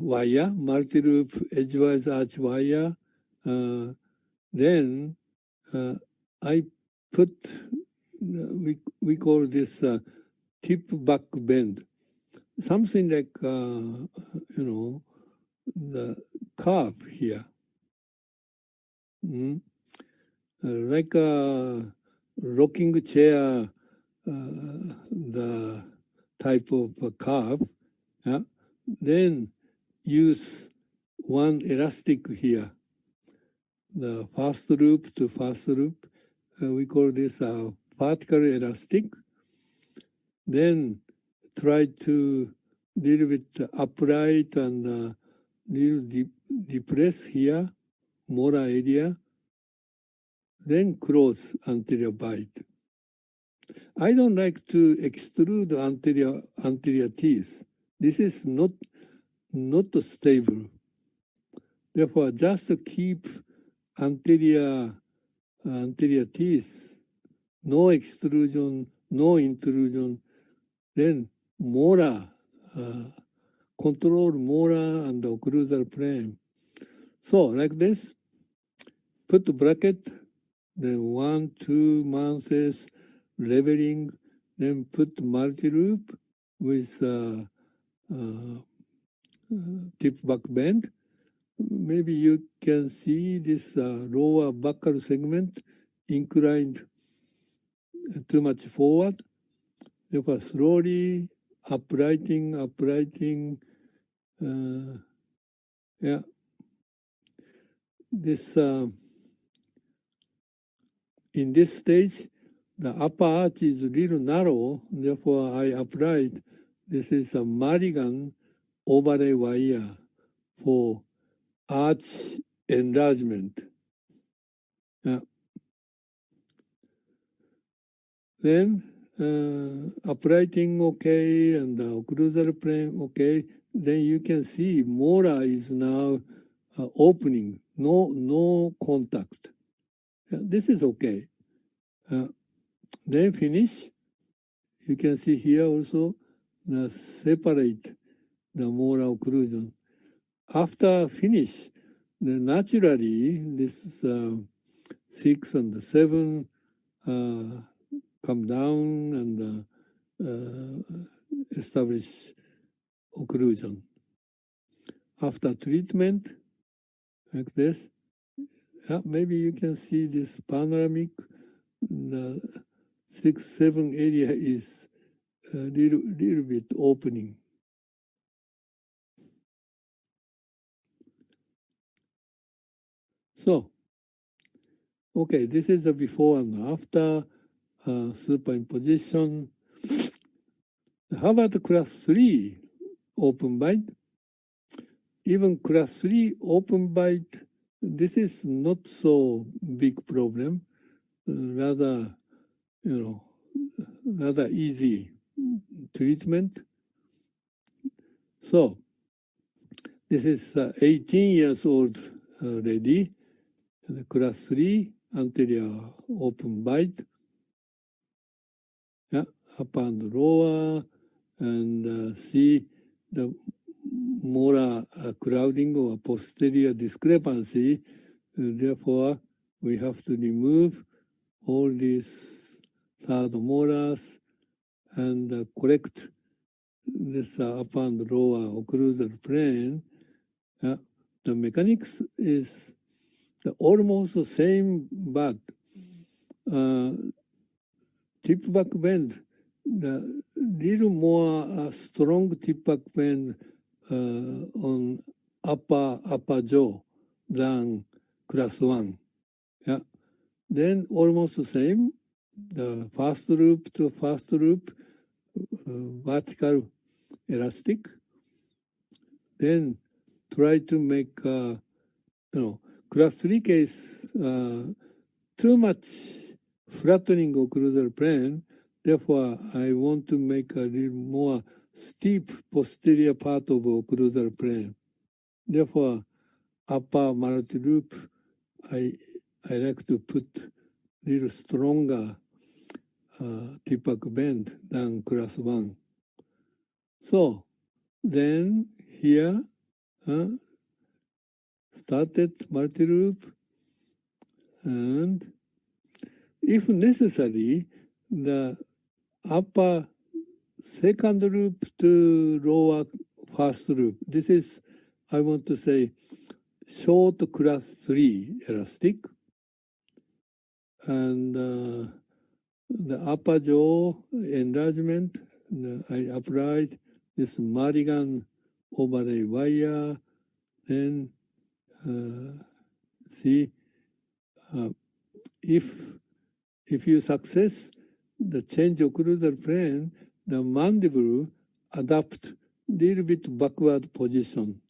wire, multi-loop edgewise arch wire. Then I put, we call this tip back bend, something like, the curve here. Like a rocking chair, the type of curve. Yeah? Then use one elastic here. The first loop to first loop, we call this a vertical elastic. Then try to little bit upright and little depress here, molar area. Then close anterior bite. I don't like to extrude anterior teeth. This is not stable. Therefore, just keep anterior teeth, no extrusion, no intrusion. Then molar, control molar and occlusal plane. So like this, put the bracket, then 1–2 months leveling, then put multi-loop with tip back bend. Maybe you can see this lower buccal segment inclined too much forward. Therefore, slowly uprighting. Yeah, this in this stage, the upper arch is a little narrow. Therefore, I applied. This is a Mulligan overlay wire for arch enlargement. Yeah. Then uprighting okay and the occlusal plane okay. Then you can see molar is now opening, no contact. Yeah, this is okay. Then finish. You can see here also the separate the molar occlusion. After finish, then naturally this 6 and 7 come down and establish occlusion. after treatment, like this. Maybe you can see this panoramic. The 6-7 area is a little bit opening. So, okay, this is a before and after superimposition. How about the class 3 open bite? Even class 3 open bite, this is not so big problem. Rather, rather easy treatment. So, this is 18 years old lady, class 3 anterior open bite. Yeah, upper and lower, and see the molar crowding or posterior discrepancy. Therefore, we have to remove all these third molars and correct this upper and lower occlusal plane. The mechanics is almost the same, but tip back bend, the little more strong tip back bend on upper jaw than class 1. Yeah. Then almost the same, the first loop to first loop, vertical elastic. Then try to make, class 3 case, too much flattening occlusal plane. Therefore, I want to make a little more steep posterior part of occlusal plane. Therefore, upper multi-loop, I like to put little stronger tip back bend than class 1. So then here, started multi-loop, and if necessary, the upper second loop to lower first loop. This is, I want to say, short class 3 elastic. And the upper jaw enlargement, I applied this Mulligan overlay wire. Then see, if you success the change occlusal plane, the mandible adapt little bit backward position.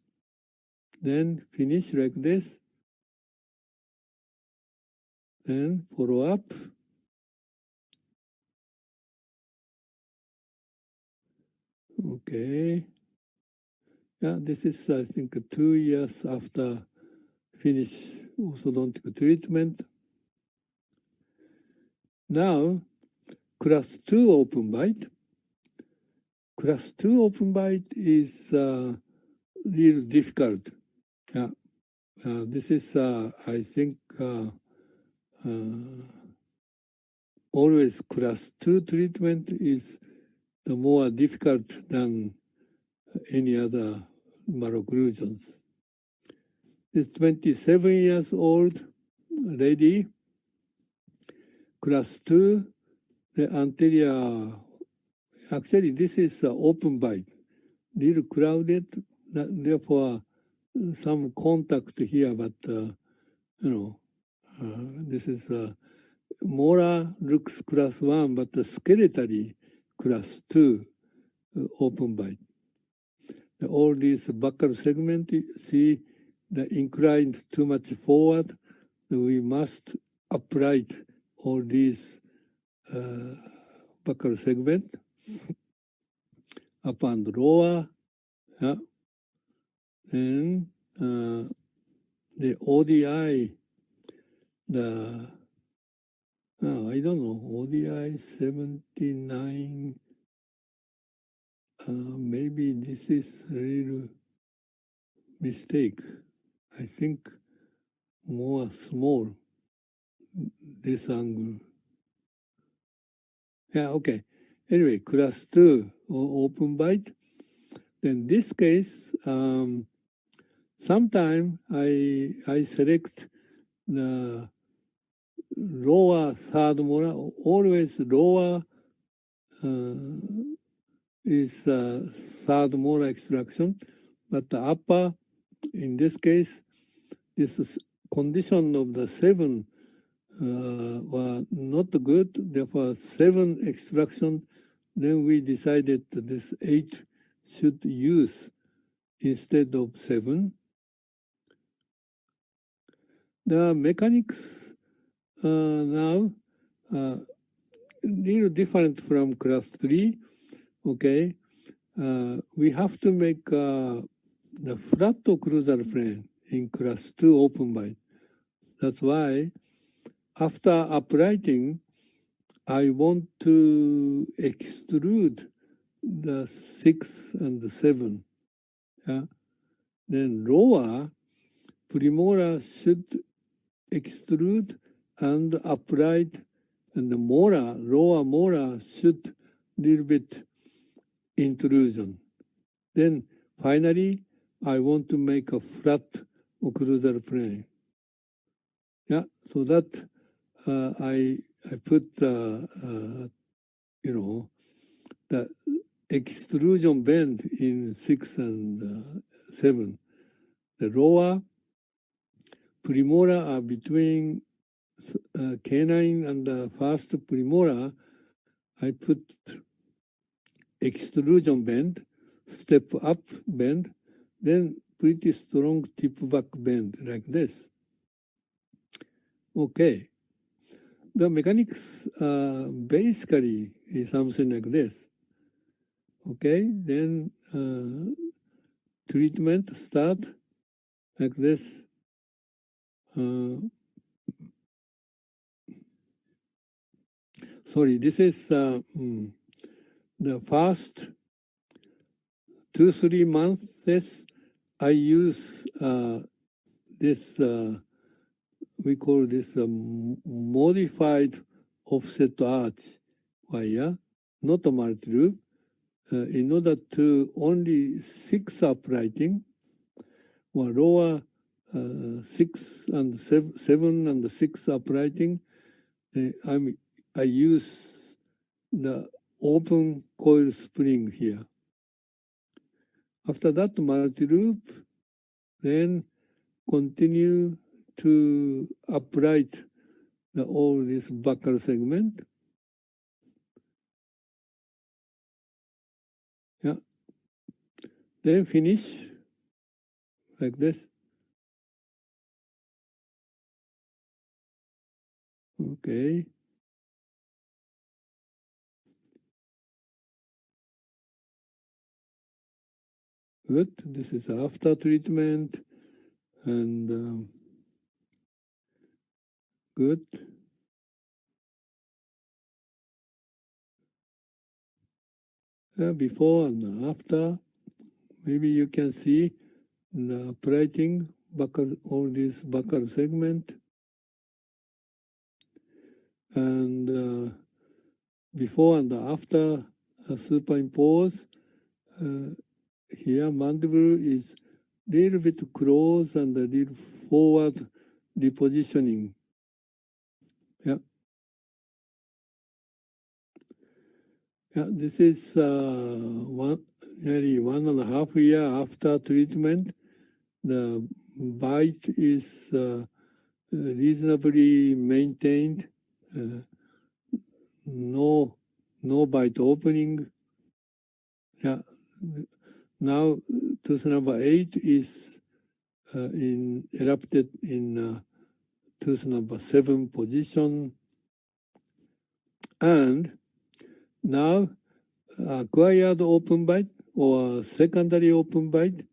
Then finish like this. Then follow up. Okay. Yeah, this is, I think, 2 years after finish orthodontic treatment. Now, class 2 open bite. Class 2 open bite is little difficult. Yeah. This is, I think, always class 2 treatment is the more difficult than any other malocclusions. This 27 years old lady, class 2, the anterior, actually this is open bite, little crowded, therefore some contact here, but this is molar looks class 1, but skeletally class 2 open bite. All these buccal segment, see the inclined too much forward, we must upright all these buccal segment, up and lower, yeah. And the ODI, I don't know, ODI 79, maybe this is a little mistake. I think more small, this angle. Yeah, okay. Anyway, class 2 open bite. Then this case, sometimes I select the lower third molar, always lower is third molar extraction, but the upper, in this case, this condition of the 7 were not good, therefore 7 extraction, then we decided that this 8 should use instead of 7. The mechanics now little different from class 3, okay? We have to make the flat occlusal plane in class 2 open bind. That's why after uprighting, I want to extrude the 6 and the 7. Yeah? Then lower premolar should extrude and upright, and the molar, lower molar should little bit intrusion. Then finally, I want to make a flat occlusal plane. Yeah, so that I put you know, the extrusion bend in 6 and 7. The lower premolar are between canine and the first premolar. I put extrusion bend, step up bend, then pretty strong tip back bend like this. Okay. The mechanics basically is something like this. Okay, then treatment start like this. Sorry, this is the first 2-3 months. I use this, we call this modified offset arch wire, not a multi-loop, in order to only 6 uprighting, or lower 6 and 7 and 6 uprighting. I use the open coil spring here. After that multi-loop, then continue to upright all this buccal segment. Yeah. Then finish like this. Okay. Good. This is after treatment, and good. Before and after, maybe you can see the uprighting buccal, all this buccal segment, and before and after superimpose. Here mandible is little bit close and a little forward repositioning. Yeah. Yeah, this is nearly 1.5 years after treatment. The bite is reasonably maintained. No bite opening. Yeah. Now tooth number 8 is erupted in tooth number 7 position, and now acquired open bite or secondary open bite.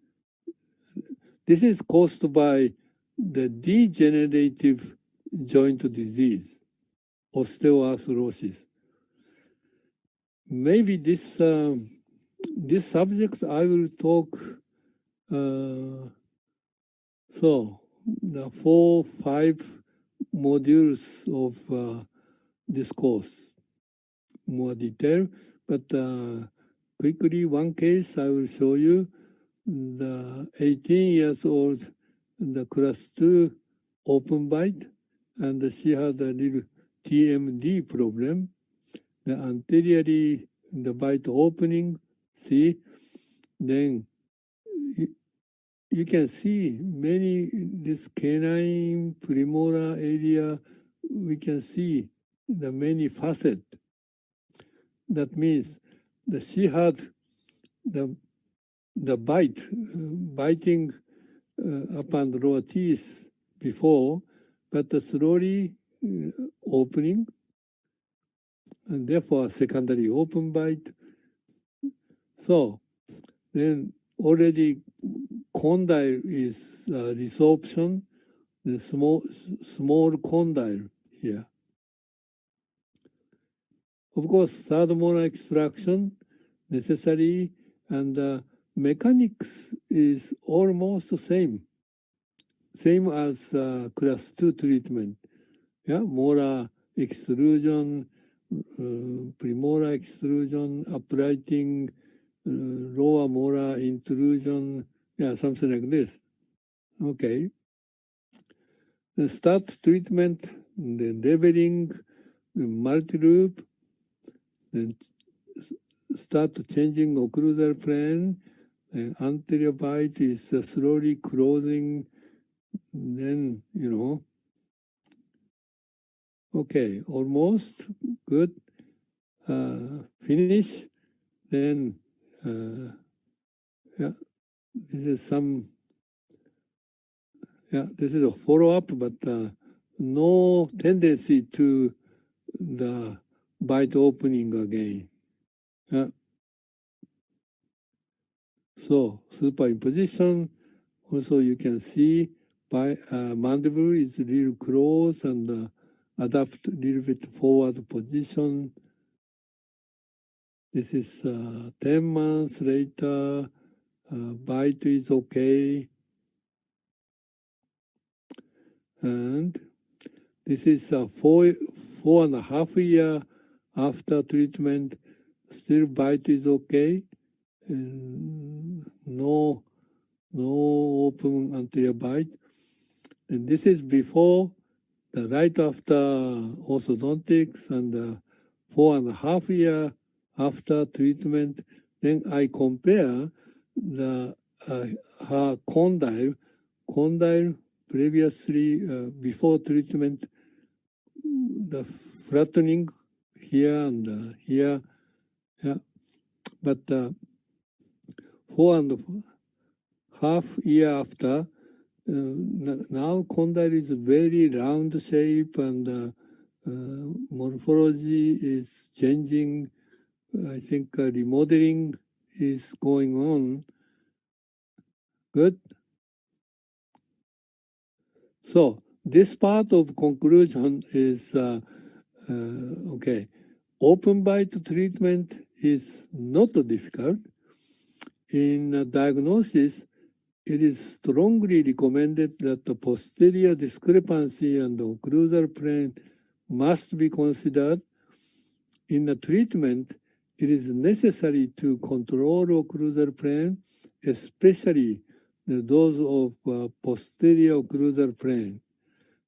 This is caused by the degenerative joint disease, osteoarthrosis. Maybe this this subject I will talk. So the 4-5 modules of this course, more detail, but quickly one case I will show you. the 18 years old, the class 2 open bite, and she had a little TMD problem. The anteriorly, the bite opening, see, then you can see many, this canine premolar area, we can see the many facets. That means that she had the biting upon the lower teeth before, but slowly opening, and therefore secondary open bite. So then already condyle is resorption, the small condyle here. Of course, third molar extraction necessary, and the mechanics is almost the same as class 2 treatment. Yeah, molar extrusion, premolar extrusion, uprighting, lower molar intrusion, yeah, something like this. Okay. Then start treatment, then leveling, multi-loop, then start changing occlusal plane, anterior bite is slowly closing, then, okay, almost good, finish, then, yeah, this is some, yeah, this is a follow-up, but no tendency to the bite opening again. So superimposition, also you can see by mandible is a little close and adapt a little bit forward position. This is 10 months later, bite is okay. And this is 4.5 years after treatment, still bite is okay. No open anterior bite. And this is before, right after orthodontics, and 4.5 years after treatment. Then I compare her condyle previously, before treatment, the flattening here and here, yeah. But 4.5 years after, now condyle is very round shape, and morphology is changing. I think remodeling is going on. Good. So this part of conclusion is okay. Open bite treatment is not difficult. In diagnosis, it is strongly recommended that the posterior discrepancy and the occlusal plane must be considered. In the treatment, it is necessary to control occlusal plane, especially those of posterior occlusal plane.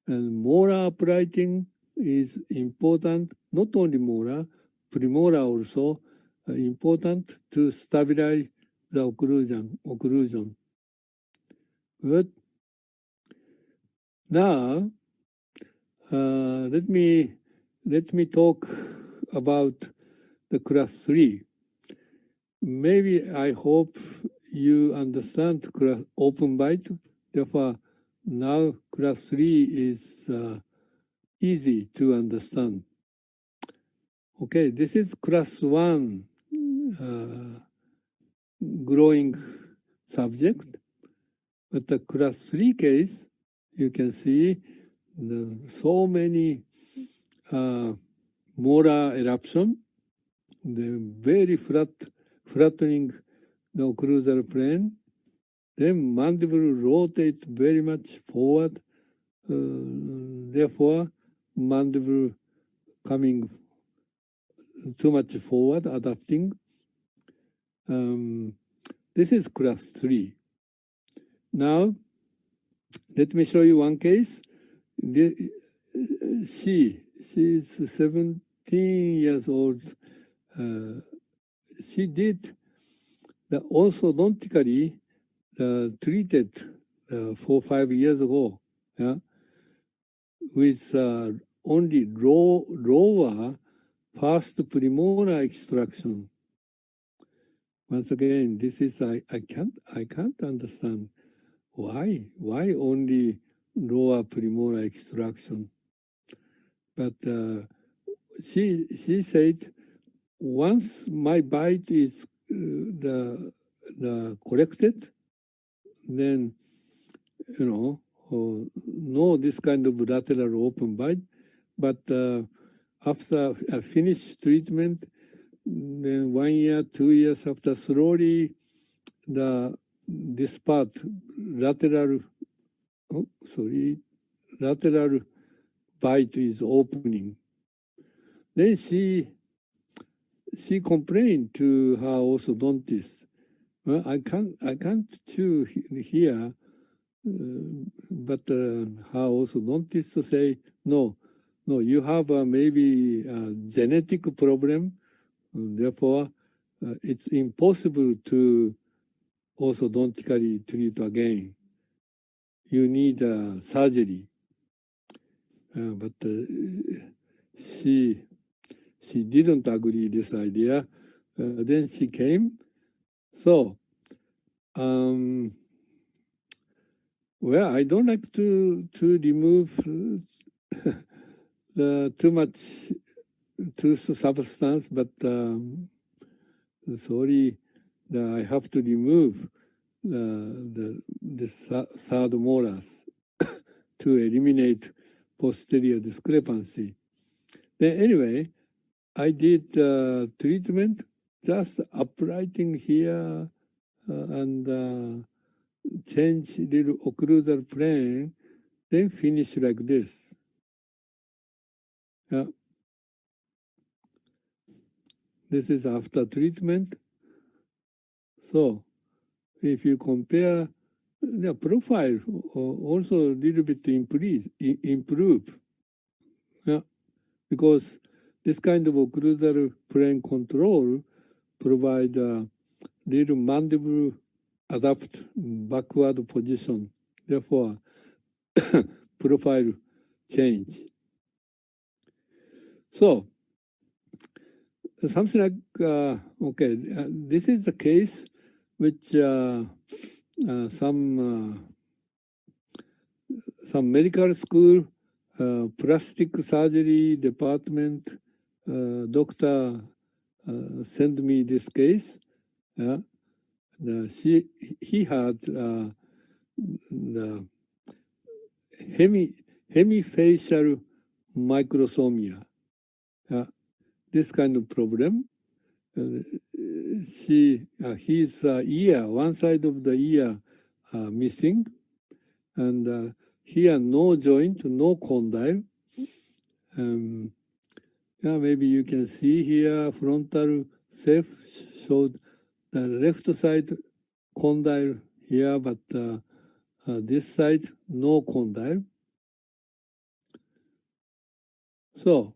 And molar uprighting is important, not only molar, premolar also important to stabilize the occlusion. Good. Now, let me talk about the class 3. Maybe I hope you understand class open bite. Therefore, now class 3 is easy to understand. Okay, this is class 1 growing subject. But the class 3 case, you can see so many molar eruption, the very flattening the occlusal plane. Then mandible rotates very much forward. Therefore, mandible coming too much forward, adapting. This is class 3. Now, let me show you one case. She is 17 years old. She did the orthodontically treated 4-5 years ago, yeah, with only lower first premolar extraction. Once again, this is I can't understand why only lower premolar extraction. But she said, once my bite is the corrected, then no this kind of lateral open bite. But after I finished treatment, then 1 year, 2 years after, slowly this part lateral bite is opening. Then she complained to her orthodontist. Well, I can't chew here, but her orthodontist say, no, you have maybe a genetic problem. Therefore, it's impossible to orthodontically treat again. You need surgery. But she didn't agree this idea. Then she came. So, well, I don't like to remove too much tooth substance, but sorry, I have to remove the third molars to eliminate posterior discrepancy. Then anyway, I did treatment, just uprighting here and change little occlusal plane, then finish like this. Yeah. This is after treatment. So if you compare the profile, also a little bit improve. Yeah. Because this kind of occlusal plane control provide a little mandible adapt backward position. Therefore, profile change. So something like, okay, this is the case which some medical school plastic surgery department doctor sent me this case. He had the hemifacial microsomia. This kind of problem. His ear, one side of the ear missing, and here no joint, no condyle. Yeah, maybe you can see here frontal self showed the left side condyle here, but this side no condyle. So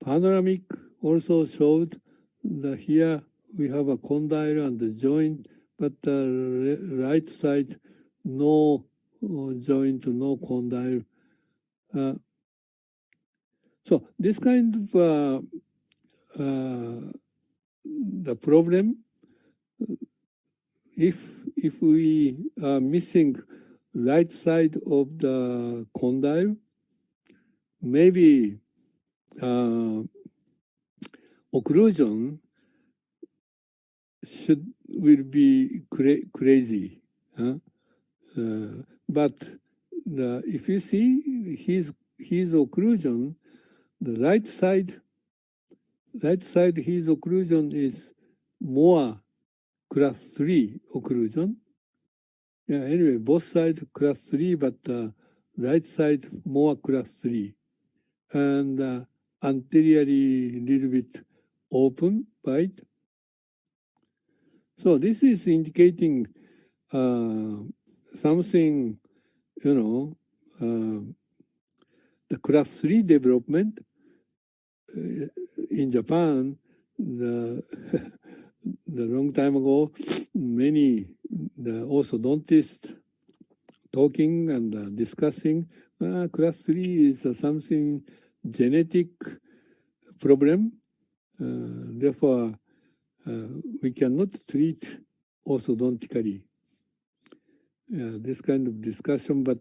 panoramic also showed that here we have a condyle and the joint, but the right side no joint, no condyle. So this kind of the problem, if we are missing right side of the condyle, maybe occlusion will be crazy. But if you see his occlusion, the right side his occlusion is more class 3 occlusion. Yeah, anyway, both sides class 3, but right side more class 3. And anteriorly little bit open bite. So this is indicating something, the class 3 development in Japan, the long time ago, many orthodontists talking and discussing class 3 is something genetic problem. Therefore, we cannot treat orthodontically. This kind of discussion, but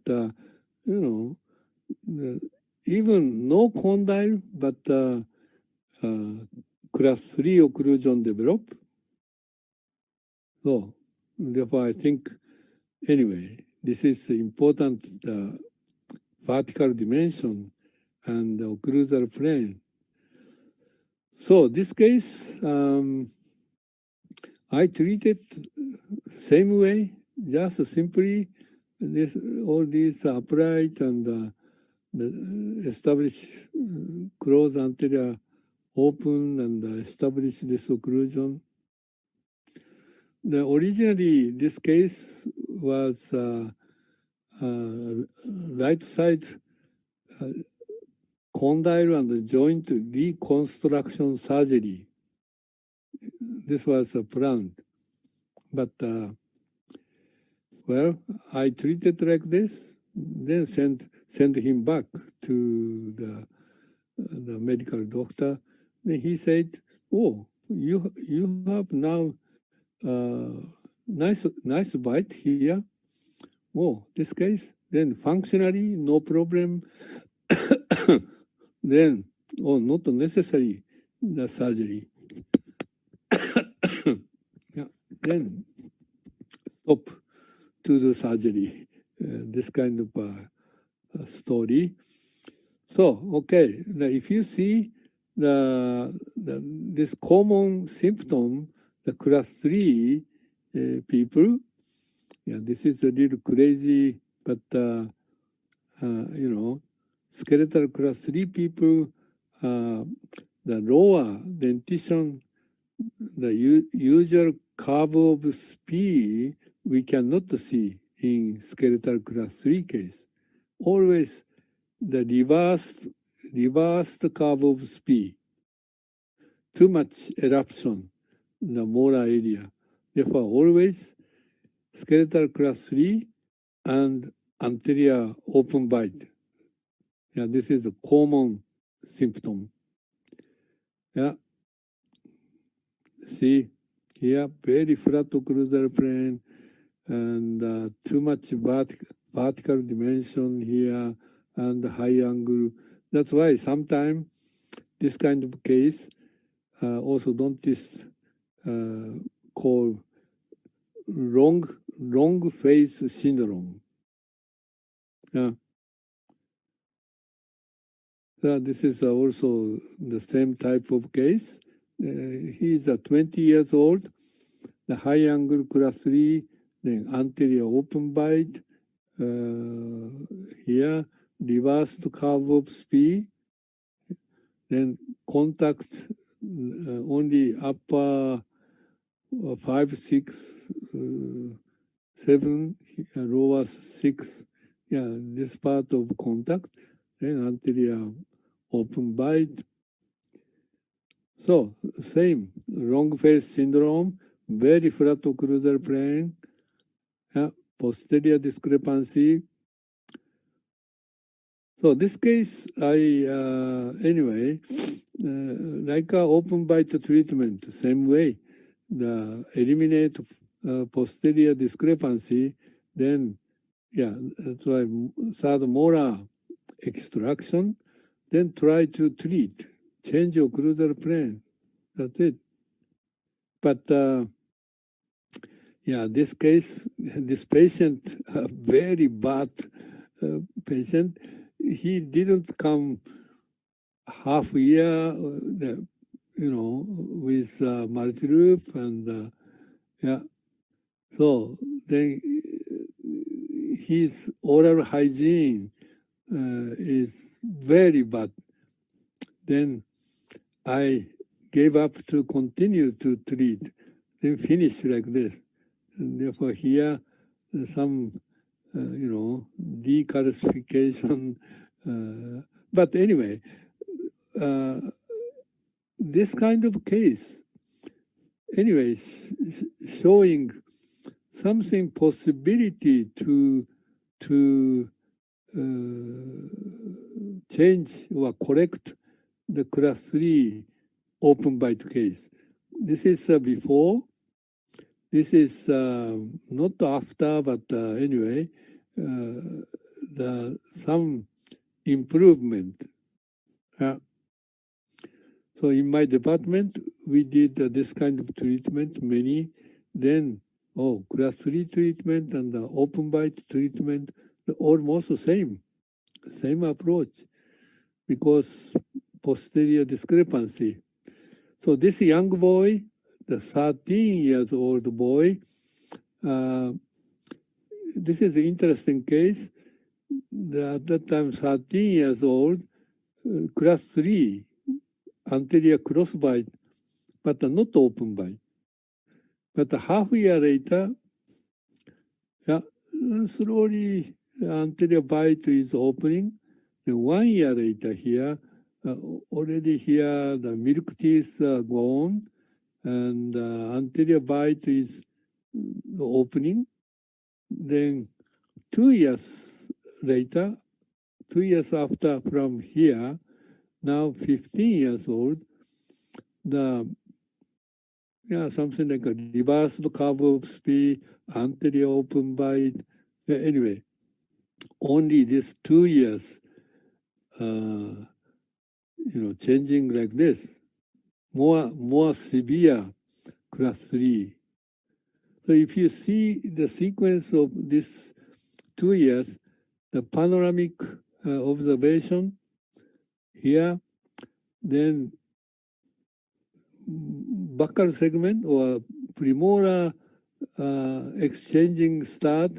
even no condyle, but class 3 occlusion develop. So, therefore, I think, anyway, this is important, the vertical dimension and the occlusal plane. So, this case, I treated same way, just simply all these upright and establish close anterior open and establish this occlusion. Originally, this case was right side condyle and joint reconstruction surgery. This was planned, but well, I treated like this, then sent him back to the medical doctor. Then he said, "Oh, you have now nice bite here. Oh, this case, then functionally no problem. Then, not necessary the surgery. Yeah, then stop to the surgery. This kind of story. So, okay, now if you see this common symptom, the class 3 people, yeah, this is a little crazy, but skeletal class 3 people, the lower dentition, the usual curve of sphere, we cannot see in skeletal class 3 case. Always the reversed curve of sphere. Too much eruption in the molar area. Therefore, always skeletal class 3 and anterior open bite. Yeah, this is a common symptom. Yeah. See, here, very flat occlusal plane and too much vertical dimension here and high angle. That's why sometimes this kind of case, orthodontists call long face syndrome. Yeah. This is also the same type of case. He's 20 years old, the high angle class 3, then anterior open bite, here, reversed curve of sphere, then contact only upper 5, 6, 7, lower 6, yeah, this part of contact, then anterior open bite. So, same, long face syndrome, very flat occlusal plane, yeah, posterior discrepancy. So this case, anyway, like a open bite treatment, same way, the eliminate posterior discrepancy, then, yeah, that's why third molar extraction, then try to treat, change occlusal plane, that's it. But yeah, this case, this patient, a very bad patient, he didn't come half a year, with multi-loop and yeah. So then his oral hygiene is very bad. Then I gave up to continue to treat. then finish like this. And therefore, here some decalcification. But anyway, this kind of case, anyways, showing something possibility to change or correct the class 3 open bite case. This is before. This is not after, but anyway, some improvement. So in my department, we did this kind of treatment, many. Then, class 3 treatment and the open bite treatment, almost the same approach, because posterior discrepancy. So this young boy, the 13 years old boy, this is an interesting case. At that time, 13 years old, class 3, anterior cross bite, but not open bite. But a half year later, slowly anterior bite is opening. Then 1 year later here, already here the milk teeth are gone, and anterior bite is opening. Then 2 years later, 2 years after from here, now 15 years old, something like a reversed curve of speed, anterior open bite. Anyway, only this 2 years, changing like this, more severe class 3. So if you see the sequence of this 2 years, the panoramic observation here, then buccal segment or premolar exchanging start,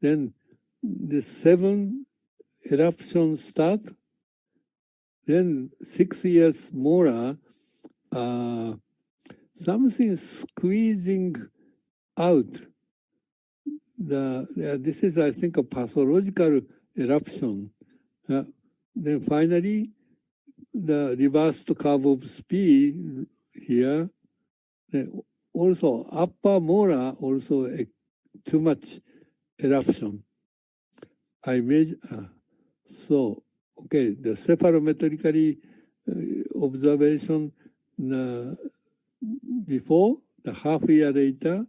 then the 7 eruption start, then 6 years molar, something squeezing out. This is, I think, a pathological eruption. Then finally, the reversed curve of speed here. Then also upper molar, also too much eruption. I measure. So, okay, the cephalometrically observation before, the half year later,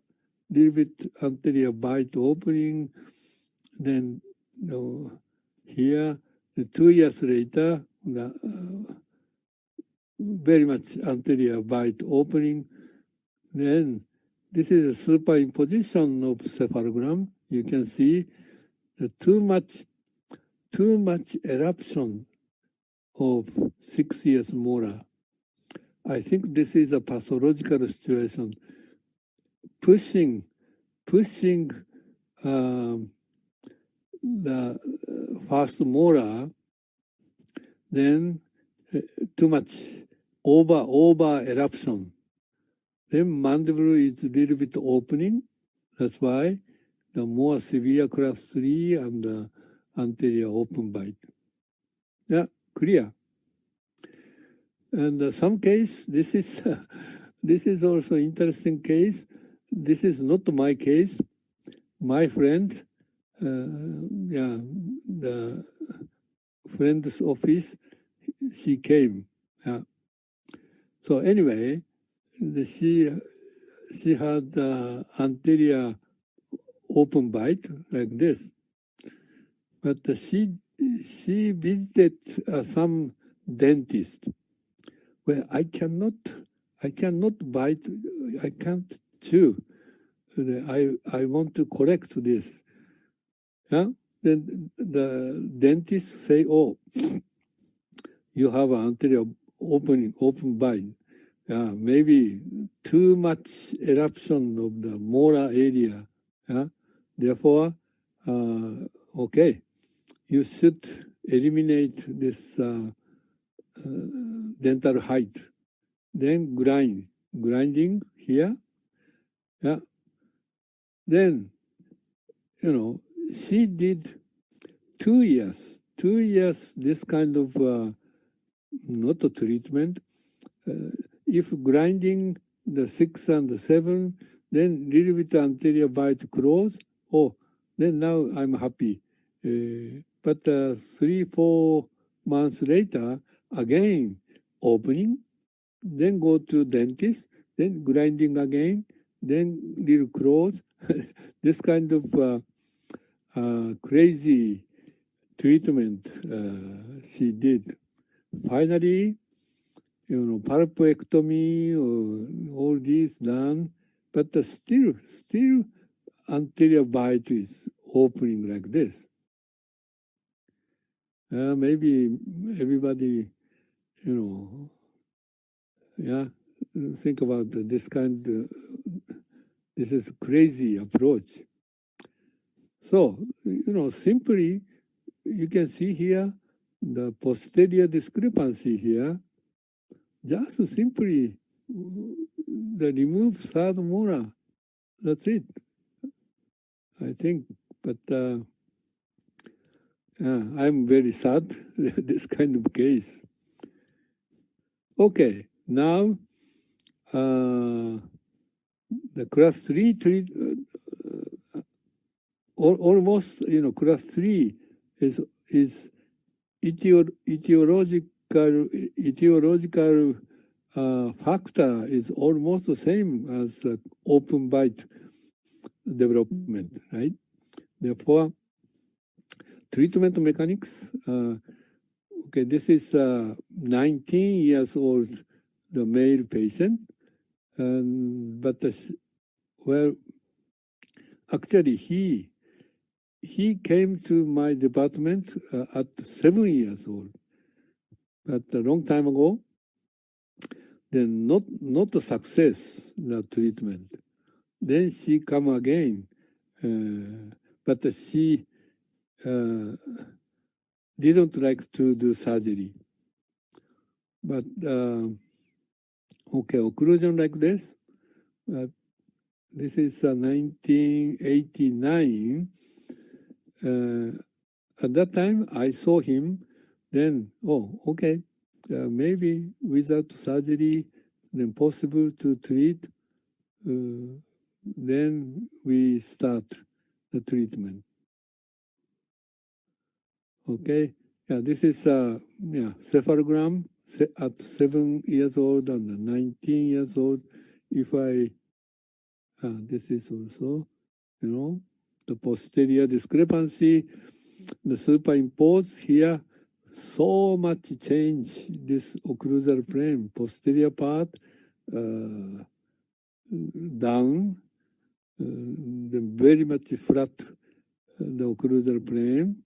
little bit anterior bite opening, then here, the 2 years later, very much anterior bite opening. Then this is a superimposition of cephalogram. You can see the too much eruption of 6 years molar. I think this is a pathological situation. Pushing the first molar, then too much over eruption. Then mandible is a little bit opening. That's why the more severe class 3 and the anterior open bite. Yeah, clear. And some case, this is also interesting case. This is not my case. My friend, the friend's office, she came. So anyway, she had anterior open bite like this, but she visited some dentist where I cannot bite, I can't chew. I want to correct this. Then the dentist say, "Oh, you have an anterior open bite. Maybe too much eruption of the molar area. Therefore, okay, you should eliminate this dental height. Then grinding here. Yeah. Then, she did 2 years this kind of not a treatment. If grinding the 6 and the 7, then little bit anterior bite close, then now I'm happy. But 3-4 months later, again opening, then go to dentist, then grinding again, then little close. This kind of crazy treatment she did. Finally, pulpectomy or all these done, but still anterior bite is opening like this. Maybe everybody, think about this kind. This is crazy approach. So, simply you can see here the posterior discrepancy here. Just simply the remove third molar. That's it, I think. But I'm very sad this kind of case. Okay, now the class 3 almost class 3 is etiological factor is almost the same as open bite development, right? Therefore, treatment mechanics. Okay, this is 19 years old, the male patient, but actually he came to my department at 7 years old, but a long time ago. Then not a success the treatment. Then she come again, but she didn't like to do surgery. But okay, occlusion like this. This is 1989. At that time, I saw him. Then, okay, maybe without surgery, then possible to treat. Then we start the treatment. Okay, this is cephalogram at 7 years old and 19 years old. If this is also, the posterior discrepancy, the superimpose here, so much change this occlusal plane, posterior part down, then very much flat, the occlusal plane.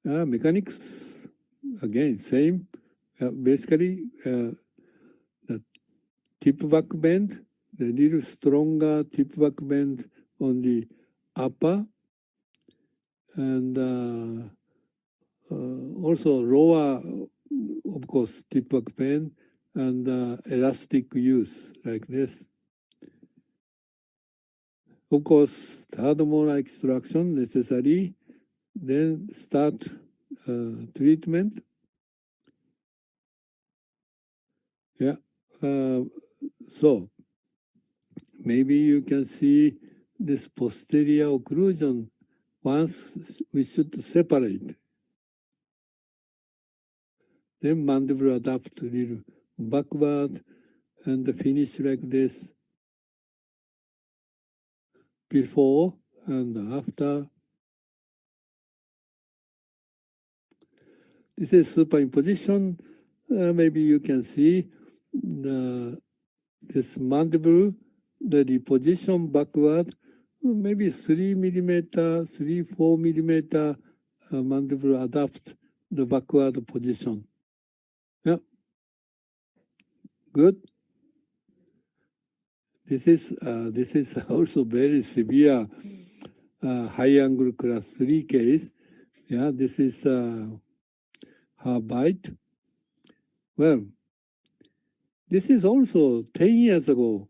Mechanics, again, same. Basically, the tip back bend, the little stronger tip back bend on the upper, and also lower, of course, tip back bend, and elastic use like this. Of course, third molar extraction necessary, then start treatment. Yeah, so maybe you can see this posterior occlusion. Once we should separate. Then mandible adapt a little backward and finish like this. Before and after. This is superimposition. Maybe you can see this mandible, the reposition backward, maybe 3 millimeter, 4 millimeter mandible adapt the backward position. Yeah, good. This is also very severe high angle class 3 case. Yeah, this is her bite. Well, this is also 10 years ago.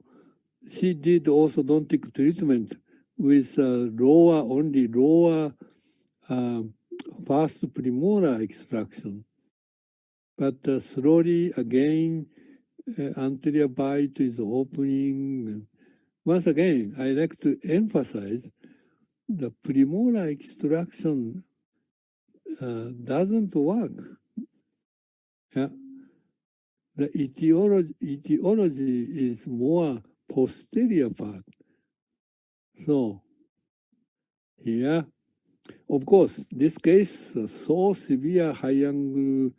She did orthodontic treatment with only lower first premolar extraction. But slowly again, anterior bite is opening. Once again, I like to emphasize the premolar extraction doesn't work. Yeah. The etiology is more posterior part. So here, of course, this case so severe high angle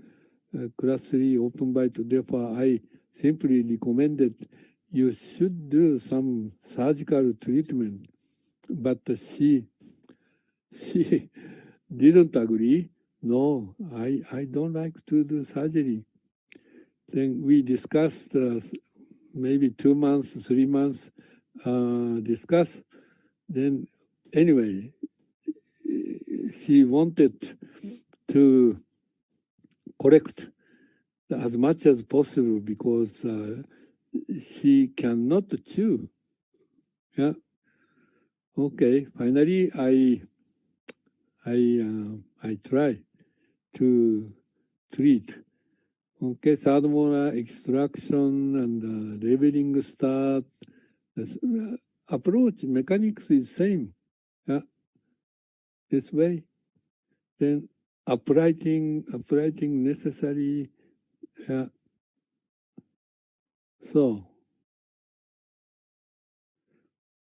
class 3 open bite, therefore I simply recommended you should do some surgical treatment. But she didn't agree. No, I don't like to do surgery. Then we discussed maybe 2 months, 3 months, discuss. Then anyway, she wanted to correct as much as possible because she cannot chew. Yeah. Okay. Finally, I try to treat. Okay, third molar extraction and leveling start. This, approach mechanics is same. Yeah. This way. Then uprighting necessary. Yeah. So,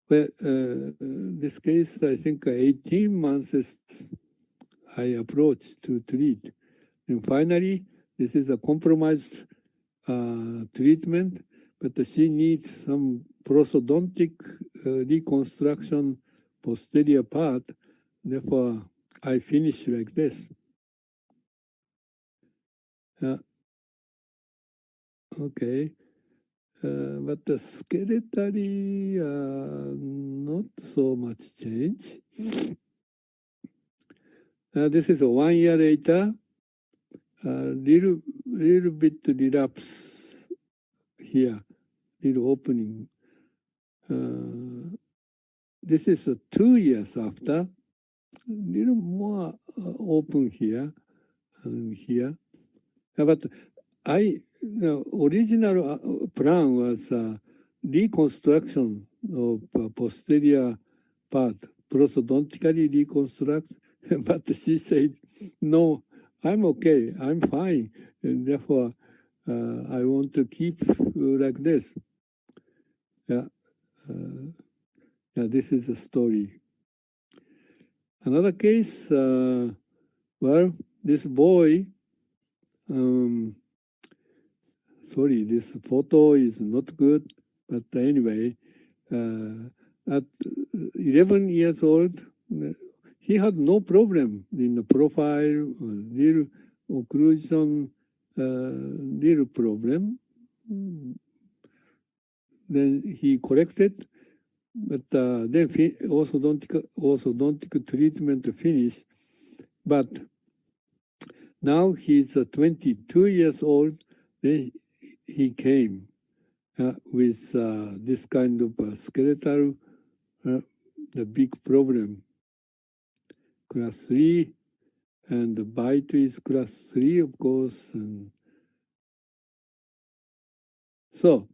well, this case, I think 18 months I approached to treat. And finally, this is a compromised treatment, but she needs some prosthodontic reconstruction posterior part. Therefore, I finish like this. Okay. But the skeletally, not so much change. This is 1 year later. Little bit relapse here, little opening. This is 2 years after. Little more open here and here. But the original plan was reconstruction of posterior part, prosthodontically reconstruct. But she said, no, I'm okay, I'm fine. And therefore, I want to keep like this. Yeah, this is the story. Another case, well, this boy, sorry, this photo is not good, but anyway, at 11 years old, he had no problem in the profile, little occlusion, little problem. Then he corrected, but then orthodontic treatment finished. But now he's 22 years old. Then he came with this kind of skeletal, the big problem, class 3, and the bite is class 3, of course. And so,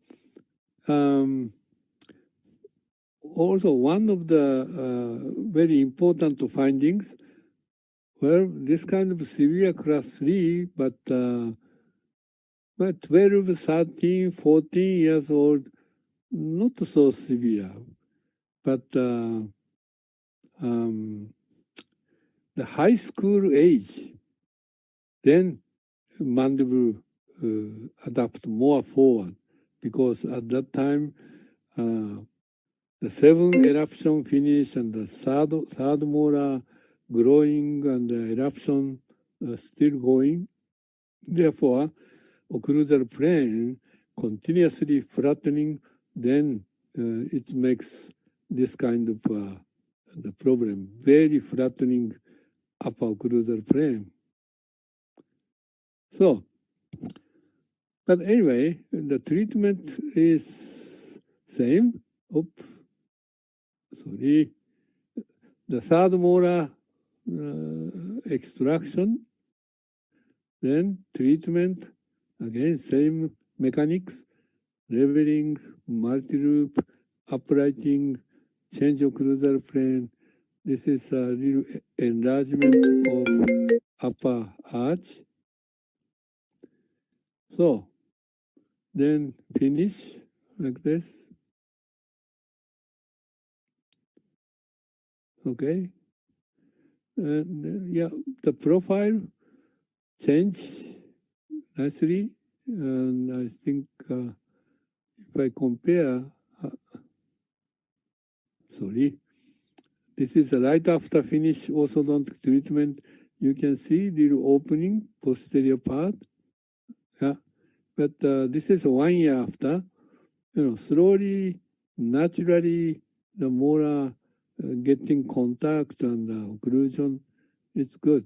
also one of the very important findings, well, this kind of severe class 3, but 12, 13, 14 years old, not so severe. But the high school age, then mandible adapt more forward, because at that time, the 7th eruption finish and the third molar growing and the eruption still going. Therefore, occlusal plane continuously flattening, then it makes this kind of the problem, very flattening upper occlusal plane. So, But anyway, the treatment is same. Oops, sorry. The third molar extraction, then treatment, again, same mechanics, leveling, multi-loop, uprighting, change occlusal plane. This is a little enlargement of upper arch. So, then finish like this. Okay. And yeah, the profile change nicely. And I think if I compare, sorry, this is right after finish orthodontic treatment. You can see little opening posterior part. Yeah, but this is 1 year after. Slowly, naturally, the molar getting contact and occlusion. It's good.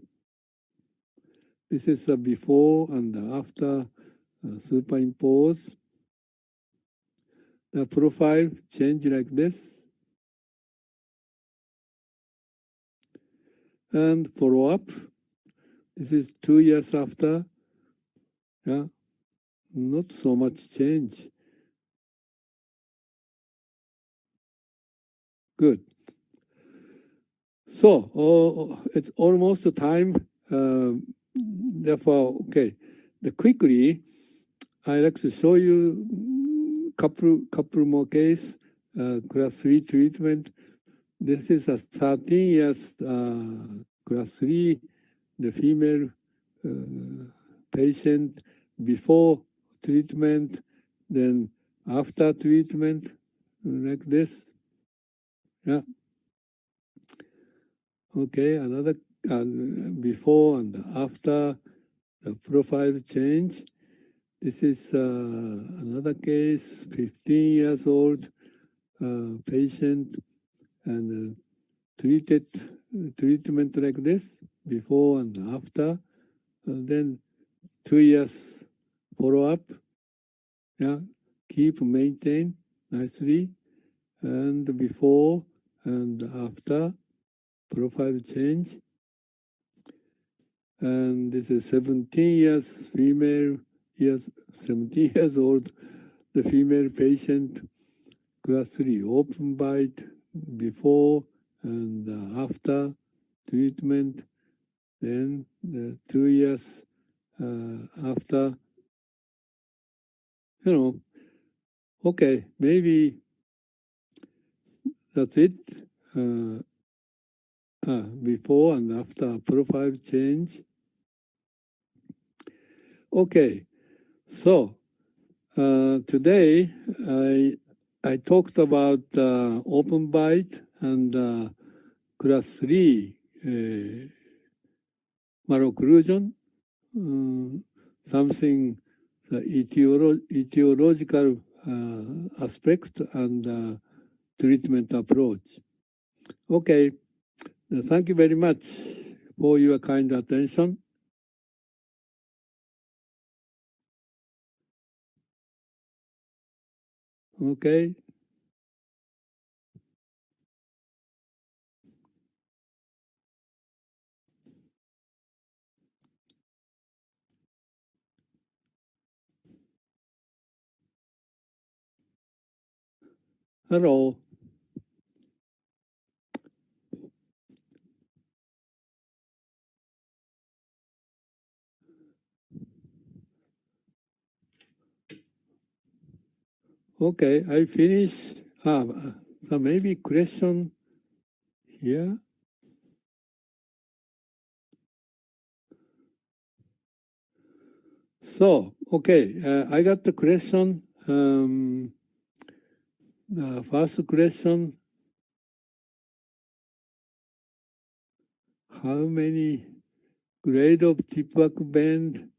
This is the before and after superimpose. The profile change like this. And follow up. This is 2 years after. Yeah, not so much change. Good. So it's almost time. Therefore, okay. Quickly, I like to show you couple more case. Class 3 treatment. This is a 13 years class 3. The female patient before treatment, then after treatment, like this. Yeah. Okay, another before and after the profile change. This is another case, 15 years old patient, and treatment like this, before and after. And then 2 years follow-up. Yeah, keep maintain nicely, and before and after profile change. And this is 17 years female, 17 years old, the female patient, class 3 open bite, before and after treatment. Then 2 years after, okay, maybe that's it. Before and after profile change. Okay, so today I talked about open bite and class 3 malocclusion, something the etiological aspect and treatment approach. Okay, thank you very much for your kind attention. Okay. Hello. Okay, I finished. So maybe question here. So, okay, I got the question. The first question, how many grade of tip-back bend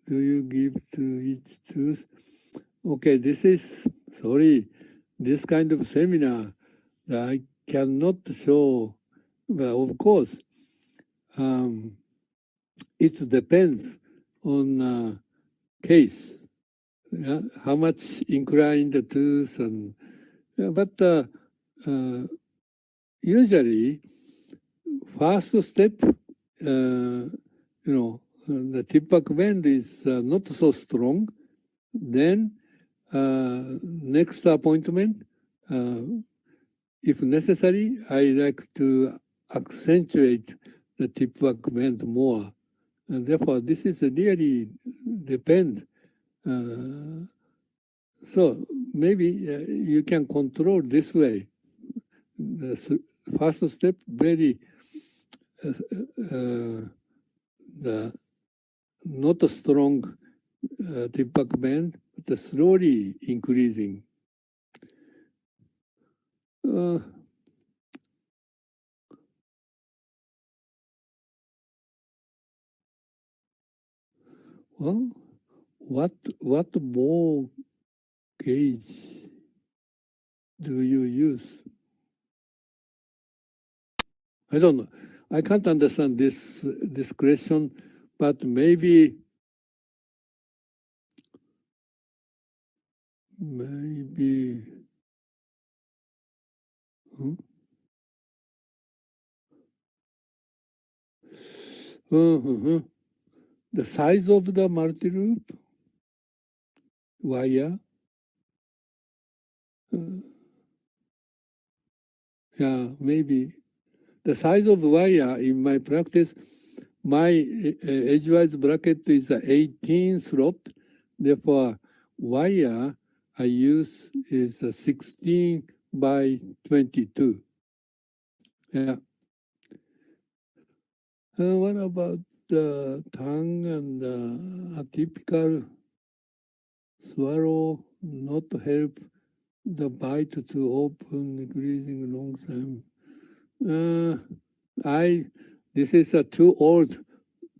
do you give to each tooth? Okay, this is, sorry, this kind of seminar that I cannot show. Well, of course, it depends on case. how much inclined the tooth, and but usually first step, the tip back bend is not so strong. Then next appointment, if necessary, I like to accentuate the tip back bend more. And therefore, this is really depend. So maybe you can control this way. The first step, very the not a strong tip back bend, but slowly increasing. Well, what ball gauge do you use? I don't know. I can't understand this question, but maybe hmm? The size of the multi-loop wire. Yeah, maybe the size of wire in my practice. My edgewise bracket is 18 slot. Therefore, wire I use is 16 by 22. Yeah. What about the tongue and a typical swallow not help the bite to open, increasing long time? This is too old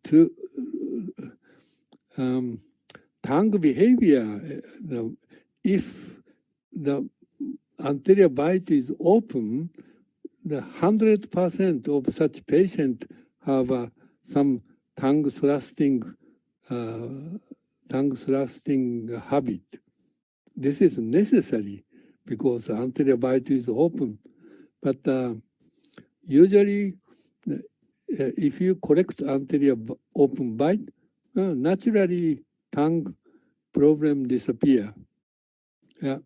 to tongue behavior. If the anterior bite is open, the 100% of such patient have some tongue thrusting habit. This is necessary because the anterior bite is open. But usually, if you correct anterior open bite, naturally tongue problem disappear. Yeah,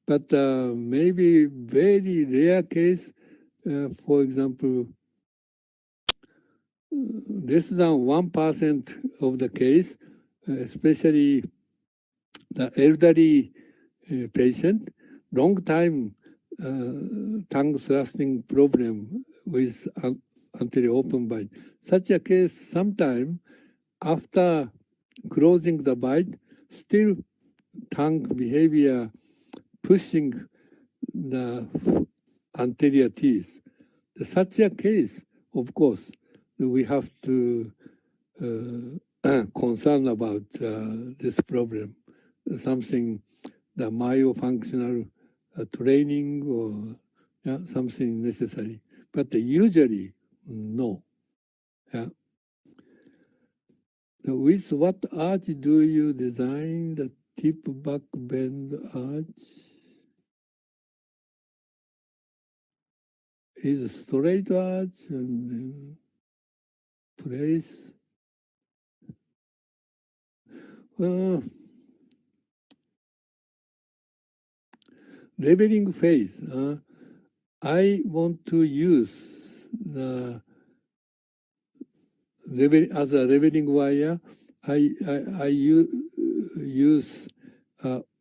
but maybe very rare case, for example, less than 1% of the case, especially the elderly patient, long time tongue thrusting problem with anterior open bite. Such a case, sometime after closing the bite, still tongue behavior pushing the anterior teeth. Such a case, of course, we have to concern about this problem. Something, the myofunctional training or something necessary. But usually, no. Yeah. With what arch do you design the tip back bend arch? Is a straight arch and then place. Leveling phase. I want to use the as a leveling wire. I use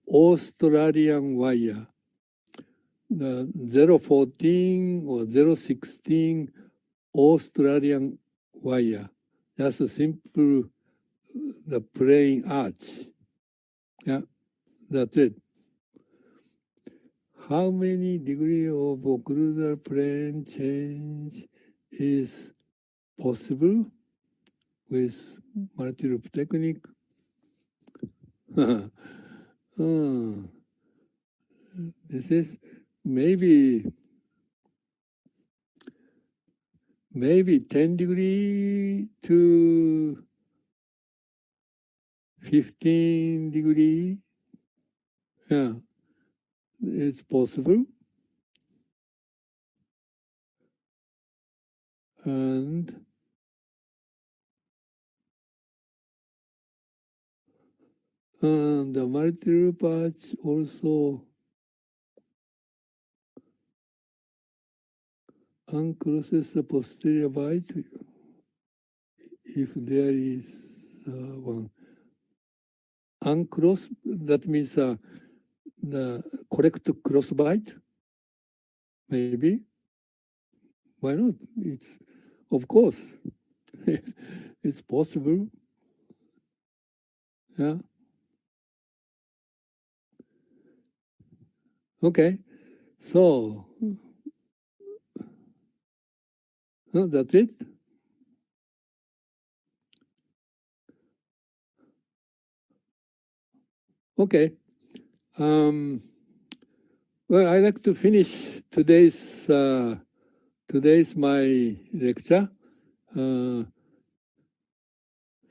Australian wire, the 014 or 016 Australian wire. Just a simple, the plain arch. Yeah, that's it. How many degree of occlusal plane change is possible with multi-loop technique? This is maybe 10 degree to 15 degree. Yeah, it's possible. And the multiple patch also uncrosses the posterior bite if there is one. Uncross, that means the correct cross bite, maybe. Why not? It's, of course, it's possible. Yeah. Okay. So, that's it. Okay. Well, I'd like to finish today's my lecture.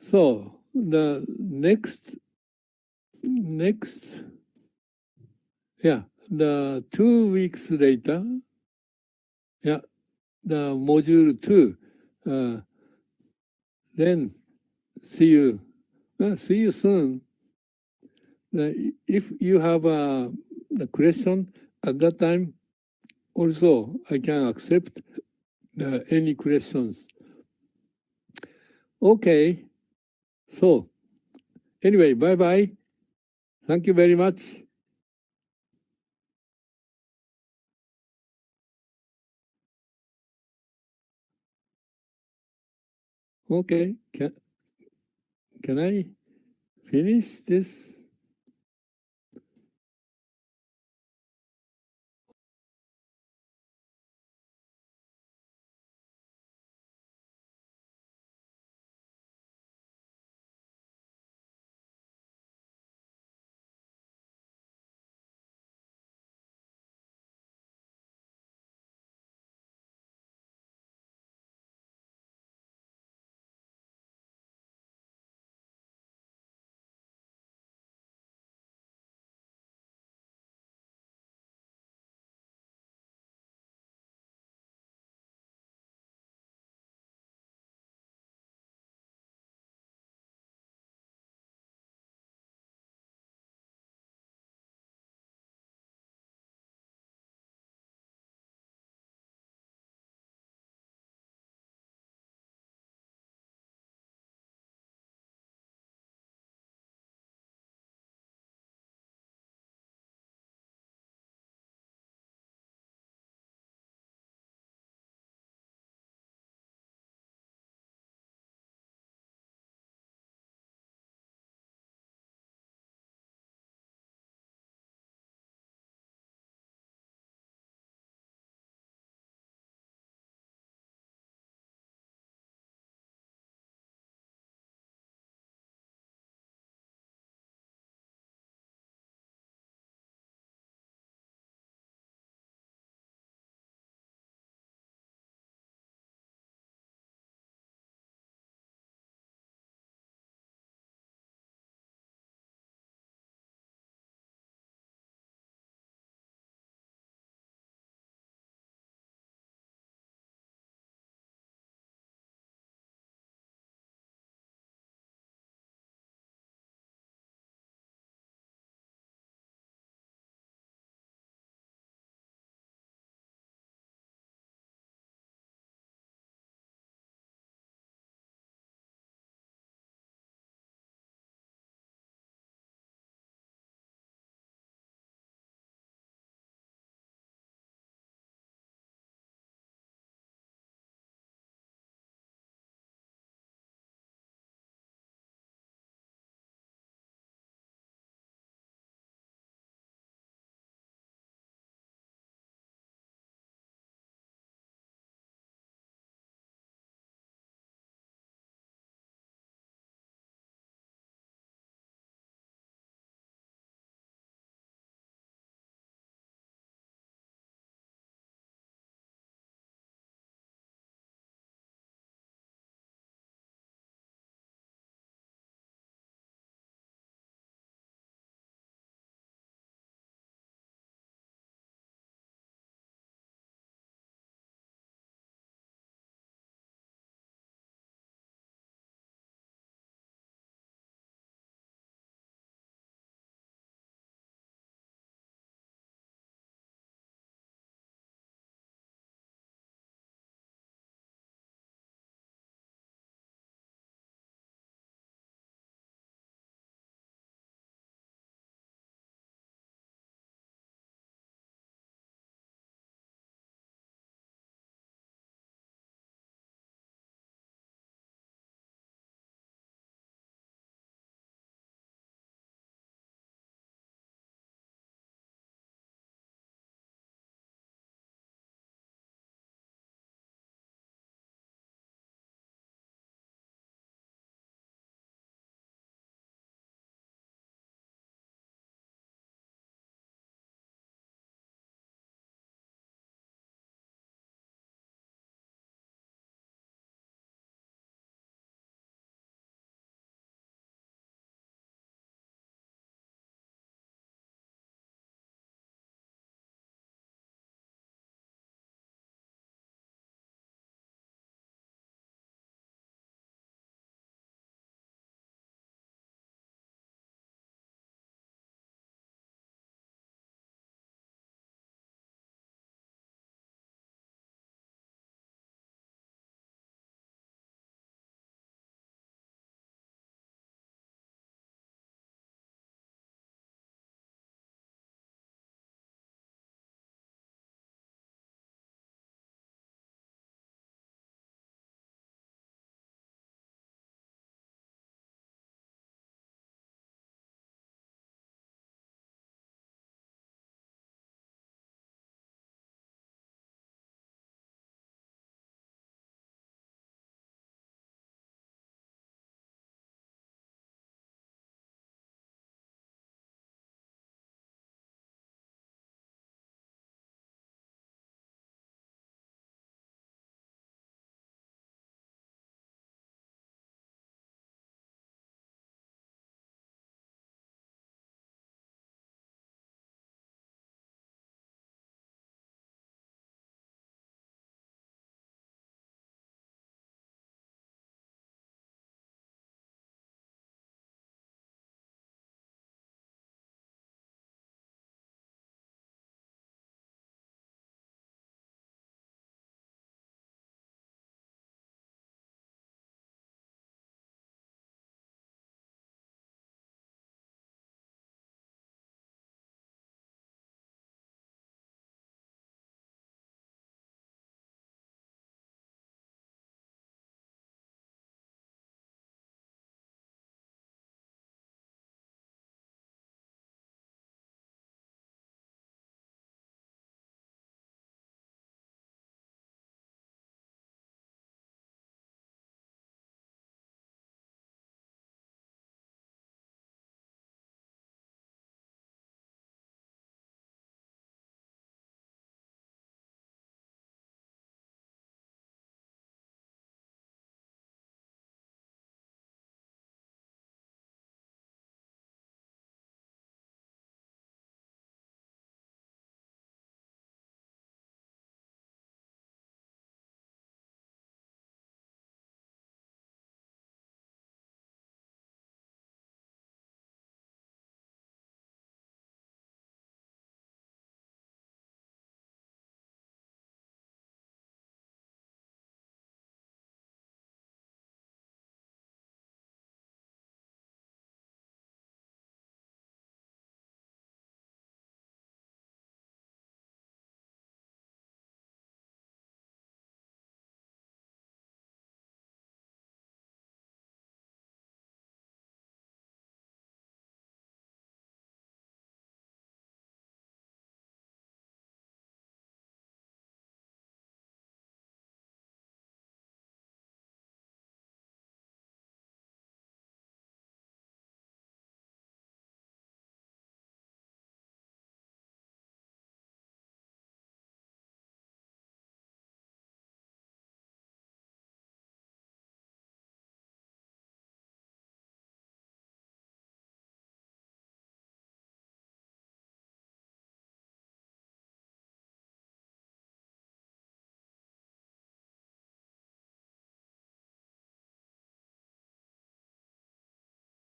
So the next, yeah, the 2 weeks later, yeah, the module 2. Then see you. See you soon. If you have a question at that time, also I can accept any questions. Okay. So anyway, bye-bye. Thank you very much. Okay. Can I finish this?